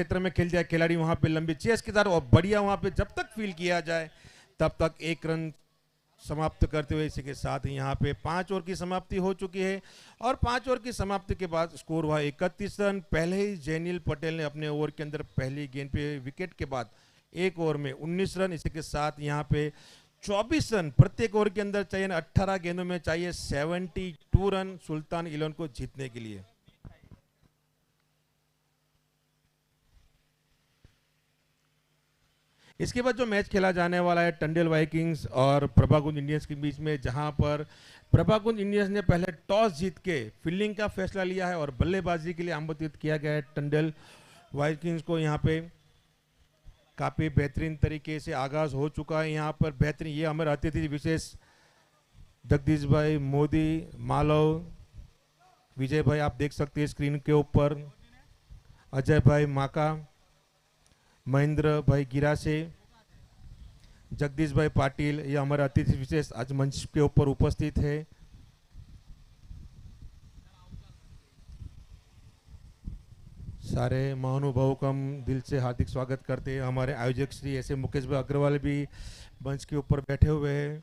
क्षेत्र में खेल जाए खिलाड़ी, वहां पे लंबी चेस के साथ और बढ़िया वहां पे जब तक फील किया जाए तब तक 1 रन समाप्त करते हुए, इसी के साथ ही यहाँ पे 5 ओवर की समाप्ति हो चुकी है। और 5 ओवर की समाप्ति के बाद स्कोर हुआ 31 रन। पहले ही जैनिल पटेल ने अपने ओवर के अंदर पहली गेंद पे विकेट के बाद 1 ओवर में 19 रन, इसी के साथ यहाँ पे 24 रन प्रत्येक ओवर के अंदर चाहिए। 18 गेंदों में चाहिए 72 रन सुल्तान 11 को जीतने के लिए। इसके बाद जो मैच खेला जाने वाला है टंडेल वाइकिंग्स और प्रभाकुंज इंडियंस के बीच में, जहां पर प्रभाकुंज इंडियंस ने पहले टॉस जीत के फील्डिंग का फैसला लिया है और बल्लेबाजी के लिए आमंत्रित किया गया है टंडेल वाइकिंग्स को। यहां पे काफी बेहतरीन तरीके से आगाज हो चुका है। यहाँ पर बेहतरीन, ये हमारे अतिथि विशेष जगदीश भाई मोदी, मालव, विजय भाई आप देख सकते हैं स्क्रीन के ऊपर, अजय भाई माका, महेंद्र भाई गिरासे, जगदीश भाई पाटिल, ये हमारे अतिथि विशेष आज मंच के ऊपर उपस्थित है। सारे महानुभावों का हम दिल से हार्दिक स्वागत करते हैं। हमारे आयोजक श्री ऐसे मुकेश भाई अग्रवाल भी मंच के ऊपर बैठे हुए हैं।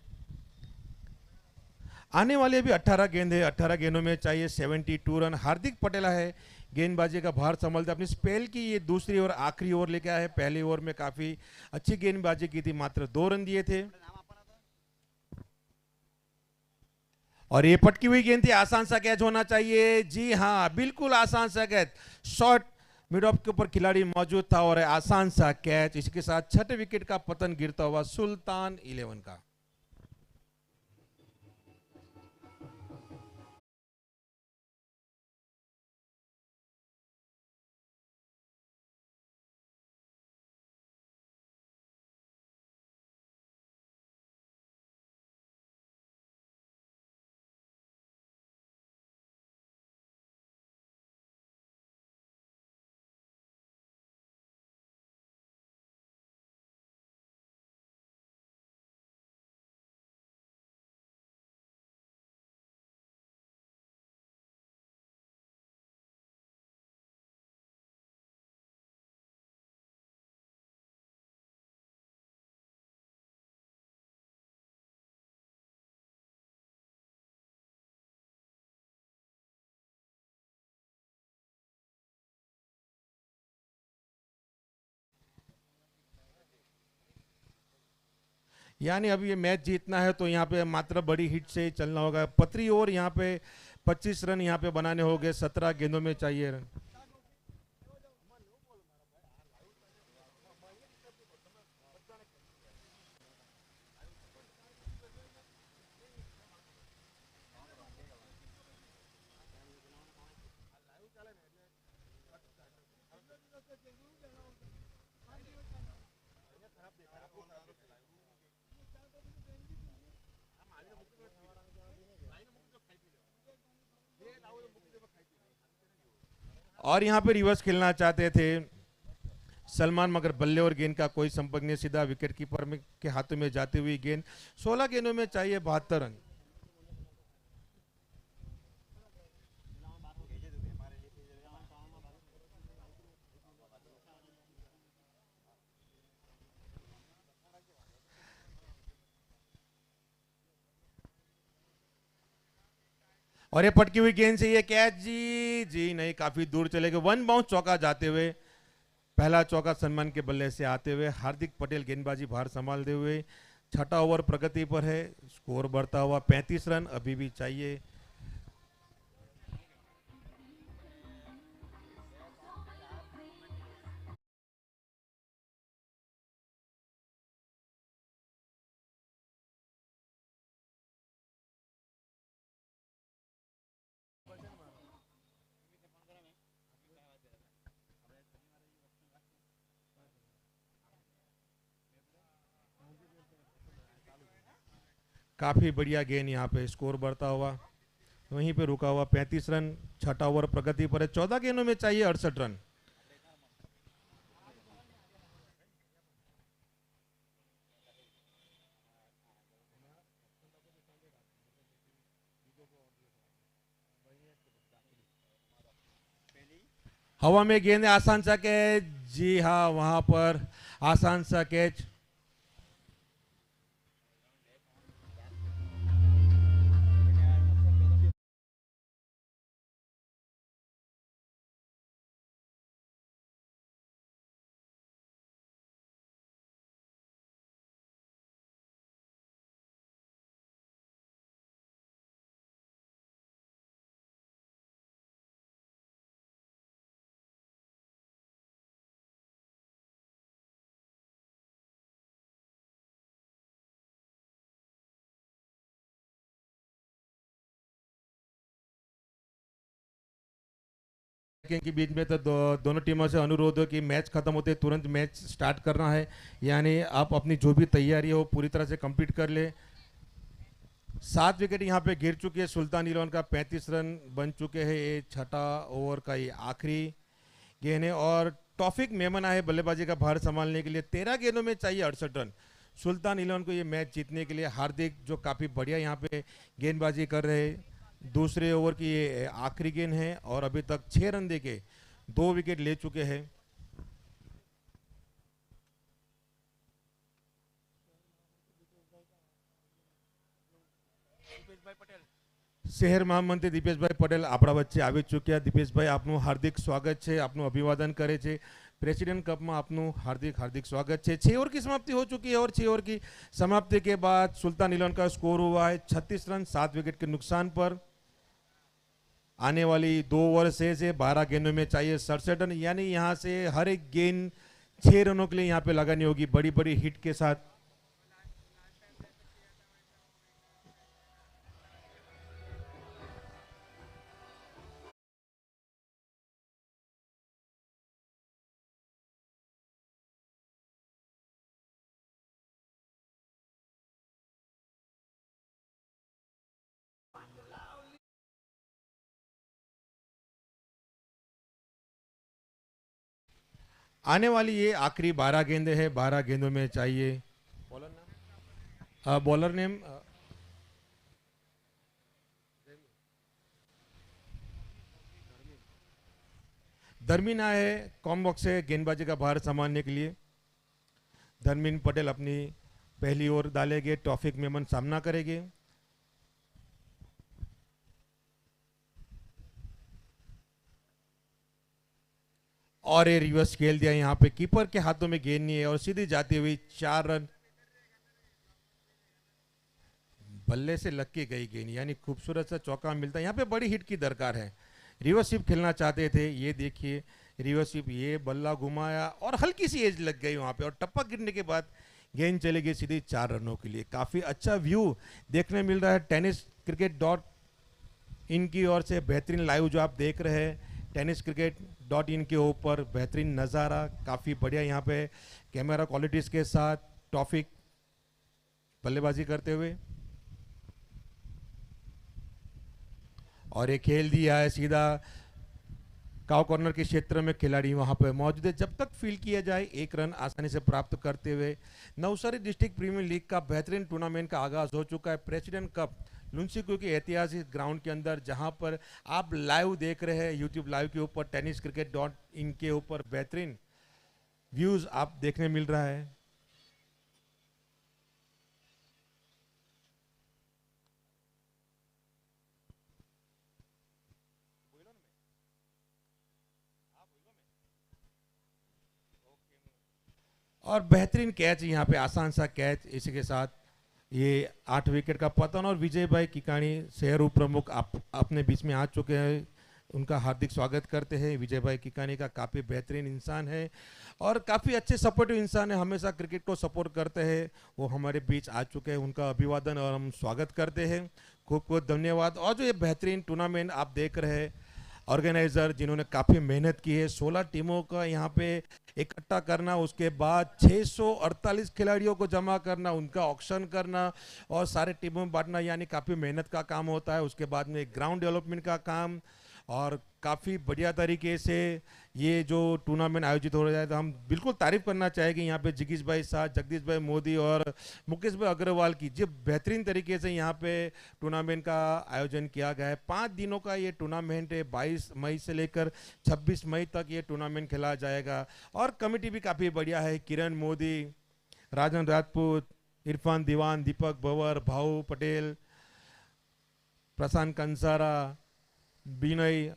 आने वाले भी 18 गेंद है, 18 गेंदों में चाहिए 72 रन। हार्दिक पटेल है गेंदबाजी का भार संभालते, अपनी स्पेल की ये दूसरी और आखिरी ओवर लेके आए हैं। पहली ओवर में काफी अच्छी गेंदबाजी की थी, मात्र 2 रन दिए थे। और ये पटकी हुई गेंद थी, आसान सा कैच होना चाहिए। जी हाँ, बिल्कुल आसान सा कैच, शॉर्ट मिड ऑफ के ऊपर खिलाड़ी मौजूद था और आसान सा कैच। इसके साथ 6ठे विकेट का पतन गिरता हुआ सुल्तान 11 का। यानी अब ये मैच जीतना है तो यहाँ पे मात्र बड़ी हिट से ही चलना होगा। पतरी ओवर यहाँ पे 25 रन यहाँ पे बनाने होंगे, 17 गेंदों में चाहिए रन। और यहाँ पे रिवर्स खेलना चाहते थे सलमान, मगर बल्ले और गेंद का कोई संपर्क नहीं, सीधा विकेट कीपर में के हाथों में जाती हुई गेंद। 16 गेंदों में चाहिए 72 रन। और ये पटकी हुई गेंद से ये कैच, जी जी नहीं, काफी दूर चले गए। 1 बाउंस चौका जाते हुए, पहला चौका सलमान के बल्ले से आते हुए हार्दिक पटेल गेंदबाजी भार संभालते हुए। 6ठा ओवर प्रगति पर है, स्कोर बढ़ता हुआ 35 रन अभी भी चाहिए। काफी बढ़िया गेंद, यहाँ पे स्कोर बढ़ता हुआ वहीं पे रुका हुआ 35 रन। 6ठा ओवर प्रगति पर है, 14 गेंदों में चाहिए 68 रन। हवा में गेंद आसान सा कैच, जी हाँ, वहाँ पर आसान सा कैच। के बीच में तो दोनों टीमों से अनुरोध हो कि मैच खत्म होते तुरंत मैच स्टार्ट करना है, यानी आप अपनी जो भी तैयारी हो पूरी तरह से कंप्लीट कर ले। 7 विकेट यहाँ पे गिर चुके हैं, सुल्तान इलेवन का 35 रन बन चुके हैं। ये छठा ओवर का ये आखिरी गेंद है और तौफीक मेमन आए बल्लेबाजी का भार संभालने के लिए। 13 गेंदों में चाहिए 68 रन सुल्तान इलेवन को ये मैच जीतने के लिए। हार्दिक जो काफ़ी बढ़िया यहाँ पे गेंदबाजी कर रहे हैं। दूसरे ओवर की ये आखिरी गेंद है और अभी तक 6 रन देके 2 विकेट ले चुके हैं। શહેર મહામંત્રી દીપેશભાઈ પટેલ આપણા વચ્ચે આવી ચૂક્યા। દીપેશભાઈ, આપનું હાર્દિક સ્વાગત છે, આપનું અભિવાદન કરે છે। प्रेसिडेंट कप में आपનું हार्दिक हार्दिक स्वागत है। 6 ओवर की समाप्ति हो चुकी है और 6 ओवर की समाप्ति के बाद सुल्तान इलेवन का स्कोर हुआ है 36 रन 7 विकेट के नुकसान पर। आने वाली 2 ओवर से 12 गेंदों में चाहिए 67 रन, यानी यहाँ से हर एक गेंद 6 रनों के लिए यहाँ पे लगानी होगी बड़ी बड़ी हिट के साथ। आने वाली ये आखिरी 12 गेंदे हैं, 12 गेंदों में चाहिए। बॉलर नेम बॉलर नेम धर्मीन आए है कॉम्बॉक्स से गेंदबाजी का भार संभालने के लिए। धर्मीन पटेल अपनी पहली ओवर डालेंगे, तौफीक मेमन सामना करेंगे। और ये रिवर्स खेल दिया, यहाँ पे कीपर के हाथों में गेंद नहीं है और सीधी जाती हुई 4 रन। बल्ले से लग के गई गेंद, यानी खूबसूरत सा चौका मिलता है। यहाँ पे बड़ी हिट की दरकार है। रिवर्स स्वीप खेलना चाहते थे, ये देखिए रिवर्स स्वीप, ये बल्ला घुमाया और हल्की सी एज लग गई वहाँ पे और टप्पा गिरने के बाद गेंद चली गई सीधी 4 रनों के लिए। काफ़ी अच्छा व्यू देखने मिल रहा है टेनिस क्रिकेट डॉट इन की ओर से। बेहतरीन लाइव जो आप देख रहे हैं टेनिस क्रिकेट डॉट इन के ऊपर, बेहतरीन नज़ारा, काफ़ी बढ़िया यहाँ पे कैमरा क्वालिटीज़ के साथ तौफीक बल्लेबाजी करते हुए। और ये खेल दिया है सीधा काउ कॉर्नर के क्षेत्र में, खिलाड़ी वहां पर मौजूद है। जब तक फील किया जाए 1 रन आसानी से प्राप्त करते हुए नवसारी डिस्ट्रिक्ट प्रीमियर लीग का बेहतरीन टूर्नामेंट का आगाज हो चुका है। प्रेसिडेंट कप लुंसीकुई के ऐतिहासिक ग्राउंड के अंदर, जहां पर आप लाइव देख रहे हैं यूट्यूब लाइव के ऊपर, टेनिस क्रिकेट डॉट इन के ऊपर बेहतरीन व्यूज आप देखने मिल रहा है। और बेहतरीन कैच यहाँ पे, आसान सा कैच। इसी के साथ ये 8 विकेट का पतन। और विजय भाई किकाणी शहर उप प्रमुख आप अपने बीच में आ चुके हैं, उनका हार्दिक स्वागत करते हैं। विजय भाई किकाणी का काफ़ी बेहतरीन इंसान है और काफ़ी अच्छे सपोर्टिव इंसान है, हमेशा क्रिकेट को सपोर्ट करते हैं। वो हमारे बीच आ चुके हैं, उनका अभिवादन और हम स्वागत करते हैं। खूब खूब धन्यवाद। और जो ये बेहतरीन टूर्नामेंट आप देख रहे हैं, ऑर्गेनाइजर जिन्होंने काफ़ी मेहनत की है, 16 टीमों का यहाँ पे इकट्ठा करना, उसके बाद 648 खिलाड़ियों को जमा करना, उनका ऑक्शन करना और सारे टीमों में बांटना, यानी काफ़ी मेहनत का काम होता है। उसके बाद में ग्राउंड डेवलपमेंट का काम और काफ़ी बढ़िया तरीके से ये जो टूर्नामेंट आयोजित हो रहा है, तो हम बिल्कुल तारीफ करना चाहेंगे यहाँ पे जगीश भाई साथ, जगदीश भाई मोदी और मुकेश भाई अग्रवाल की, जो बेहतरीन तरीके से यहाँ पे टूर्नामेंट का आयोजन किया गया है। 5 दिनों का ये टूर्नामेंट है, 22 मई से लेकर 26 मई तक ये टूर्नामेंट खेला जाएगा। और कमेटी भी काफ़ी बढ़िया है, किरण मोदी, राजन राजपूत, इरफान दीवान, दीपक भंवर, भाऊ पटेल, प्रशांत कंसारा, विनय,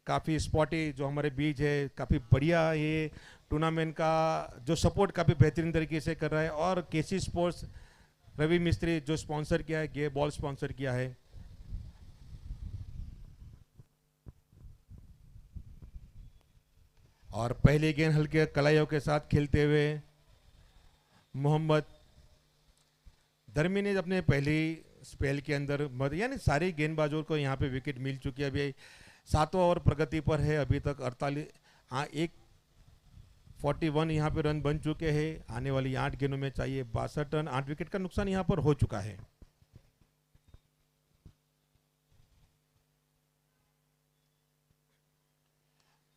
काफ़ी स्पॉटी जो हमारे बीच है, काफ़ी बढ़िया ये टूर्नामेंट का जो सपोर्ट काफ़ी बेहतरीन तरीके से कर रहा है। और केसी स्पोर्ट्स, रवि मिस्त्री जो स्पॉन्सर किया है, गे बॉल स्पॉन्सर किया है। और पहले गेंद हल्के कलाइयों के साथ खेलते हुए मोहम्मद धर्मी ने अपने पहली स्पेल के अंदर यानी सारी गेंदबाजों को यहाँ पे विकेट मिल चुकी है। अभी 7वां ओवर प्रगति पर है, अभी तक 48 एक 41 यहाँ पे रन बन चुके हैं। आने वाली 8 गेंदों में चाहिए 62 रन। 8 विकेट का नुकसान यहाँ पर हो चुका है।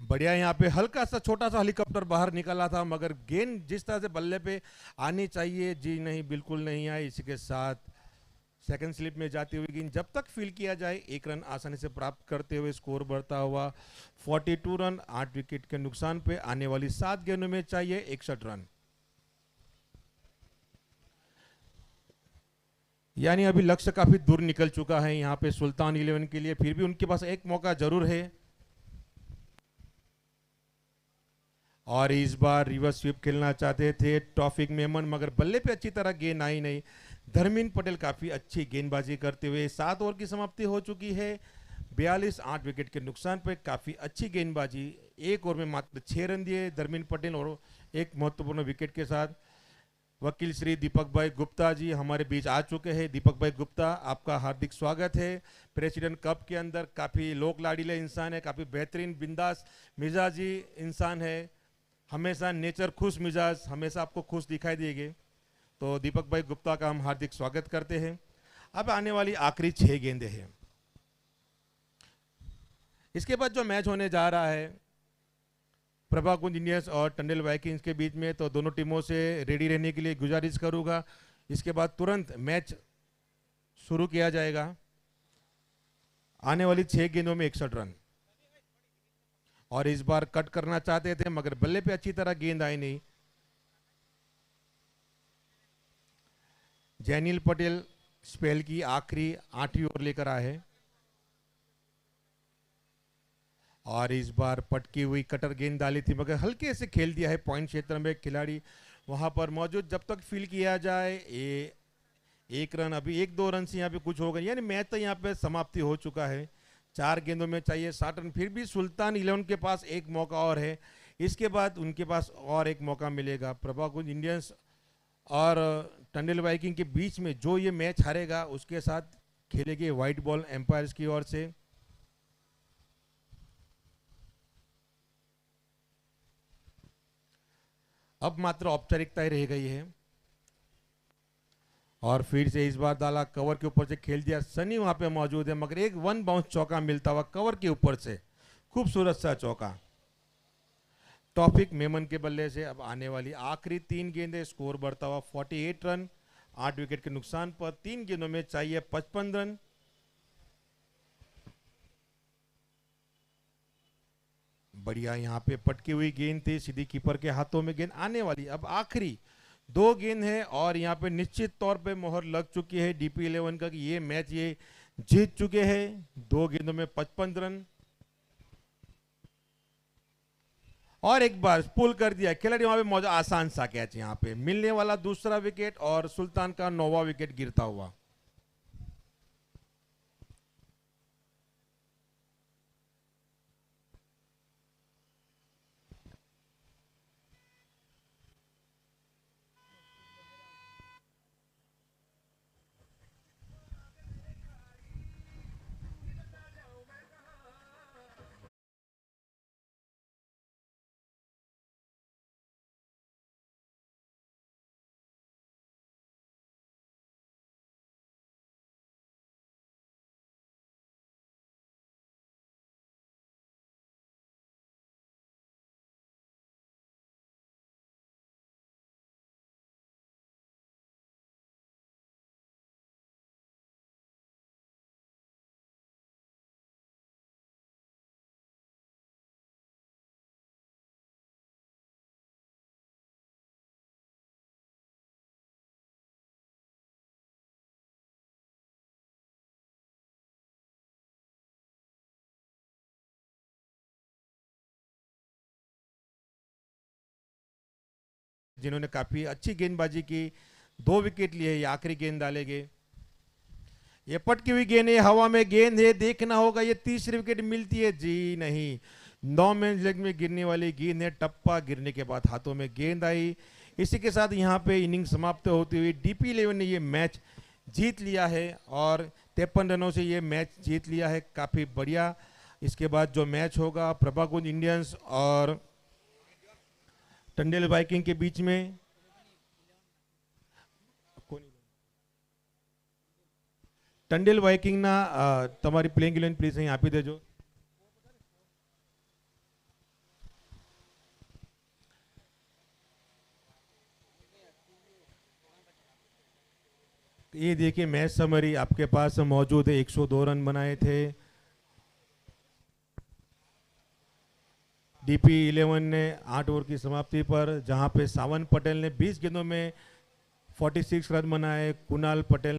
बढ़िया, यहाँ पे हल्का सा छोटा सा हेलीकॉप्टर बाहर निकला था, मगर गेंद जिस तरह से बल्ले पे आनी चाहिए, जी नहीं, बिल्कुल नहीं आई। इसी के साथ सेकंड स्लिप में जाती हुई गेंद जब तक फील किया जाए 1 रन आसानी से प्राप्त करते हुए स्कोर बढ़ता हुआ 42 रन। 8 विकेट के नुकसान पे आने वाली 7 गेंदों में चाहिए 61 रन। यानी अभी लक्ष्य काफी दूर निकल चुका है यहाँ पे सुल्तान 11 के लिए, फिर भी उनके पास एक मौका जरूर है। और इस बार रिवर्स स्वीप खेलना चाहते थे टॉफिक मेमन, मगर बल्ले पे अच्छी तरह गेंद आई नहीं। धर्मीन पटेल काफी अच्छी गेंदबाजी करते हुए 7 ओवर की समाप्ति हो चुकी है 42। 8 विकेट के नुकसान पर काफी अच्छी गेंदबाजी, 1 ओवर में मात्र 6 रन दिए धर्मीन पटेल और एक महत्वपूर्ण विकेट के साथ। वकील श्री दीपक भाई गुप्ता जी हमारे बीच आ चुके हैं। दीपक भाई गुप्ता, आपका हार्दिक स्वागत है। प्रेसिडेंट कप के अंदर काफी लोक लाड़ीले इंसान है, काफी बेहतरीन बिंदास मिजाजी इंसान है, हमेशा नेचर खुश मिजाज, हमेशा आपको खुश दिखाई देंगे। तो दीपक भाई गुप्ता का हम हार्दिक स्वागत करते हैं। अब आने वाली आखिरी 6 गेंदें हैं। इसके बाद जो मैच होने जा रहा है प्रभा कुंज इंडियंस और टंडल वाइकिंग्स के बीच में, तो दोनों टीमों से रेडी रहने के लिए गुजारिश करूंगा। इसके बाद तुरंत मैच शुरू किया जाएगा। आने वाली 6 गेंदों में 61 रन। और इस बार कट करना चाहते थे, मगर बल्ले पे अच्छी तरह गेंद आई नहीं। जैनिल पटेल स्पेल की आखिरी 8वीं ओवर लेकर आए हैं। और इस बार पटकी हुई कटर गेंद डाली थी, मगर हल्के से खेल दिया है पॉइंट क्षेत्र में खिलाड़ी वहां पर मौजूद। जब तक फील किया जाए 1 रन, अभी 1-2 रन से यहाँ पे कुछ हो गए, यानी मैच तो यहाँ पे समाप्ति हो चुका है। 4 गेंदों में चाहिए 60 रन। फिर भी सुल्तान 11 के पास एक मौका और है, इसके बाद उनके पास और एक मौका मिलेगा। प्रभा कुंज इंडियंस और टंडल वाइकिंग के बीच में जो ये मैच हारेगा उसके साथ खेलेगी व्हाइट बॉल एम्पायर्स की ओर से। अब मात्र औपचारिकताएं रह गई है। और फिर से इस बार डाला, कवर के ऊपर से खेल दिया, सनी वहां पे मौजूद है, मगर एक 1 बाउंस चौका मिलता हुआ कवर के ऊपर से, खूबसूरत सा चौका टॉपिक मेमन के बल्ले से। अब आने वाली आखिरी 3 गेंदें, स्कोर बढ़ता हुआ 48 रन। 8 विकेट के नुकसान पर 3 गेंदों में चाहिए 55 रन। बढ़िया, यहाँ पे पटकी हुई गेंद थी, सीधी कीपर के हाथों में गेंद आने वाली। अब आखिरी 2 गेंद है और यहाँ पे निश्चित तौर पे मोहर लग चुकी है डीपी 11 का कि ये मैच ये जीत चुके हैं। 2 गेंदों में 55 रन। और एक बार पुल कर दिया खिलाड़ी वहां पे मौजूद, आसान सा कैच, यहाँ पे मिलने वाला दूसरा विकेट और सुल्तान का 9वां विकेट गिरता हुआ। जिन्होंने काफ़ी अच्छी गेंदबाजी की, 2 विकेट लिए, ये आखिरी गेंद डालेंगे। ये पटकी हुई गेंद है, हवा में गेंद है, देखना होगा ये तीसरी विकेट मिलती है, जी नहीं, 9 मैन लेग में गिरने वाली गेंद है, टप्पा गिरने के बाद हाथों में गेंद आई। इसी के साथ यहाँ पे इनिंग समाप्त होती हुई DP11 ने ये मैच जीत लिया है और 53 रनों से ये मैच जीत लिया है, काफ़ी बढ़िया। इसके बाद जो मैच होगा प्रभाकुंज इंडियंस और टंडेल वाइकिंग के बीच में, टंडेल वाइकिंग ना તમારી પ્લેઇંગ 11 પ્લીઝ અહીં આપી દેજો। ये देखिए मैच समरी आपके पास मौजूद है। 102 रन बनाए थे। DP11 ने 8 ओवर की समाप्ति पर, जहां पे सावन पटेल ने 20 गेंदों में 46 रन बनाए, कुणाल पटेल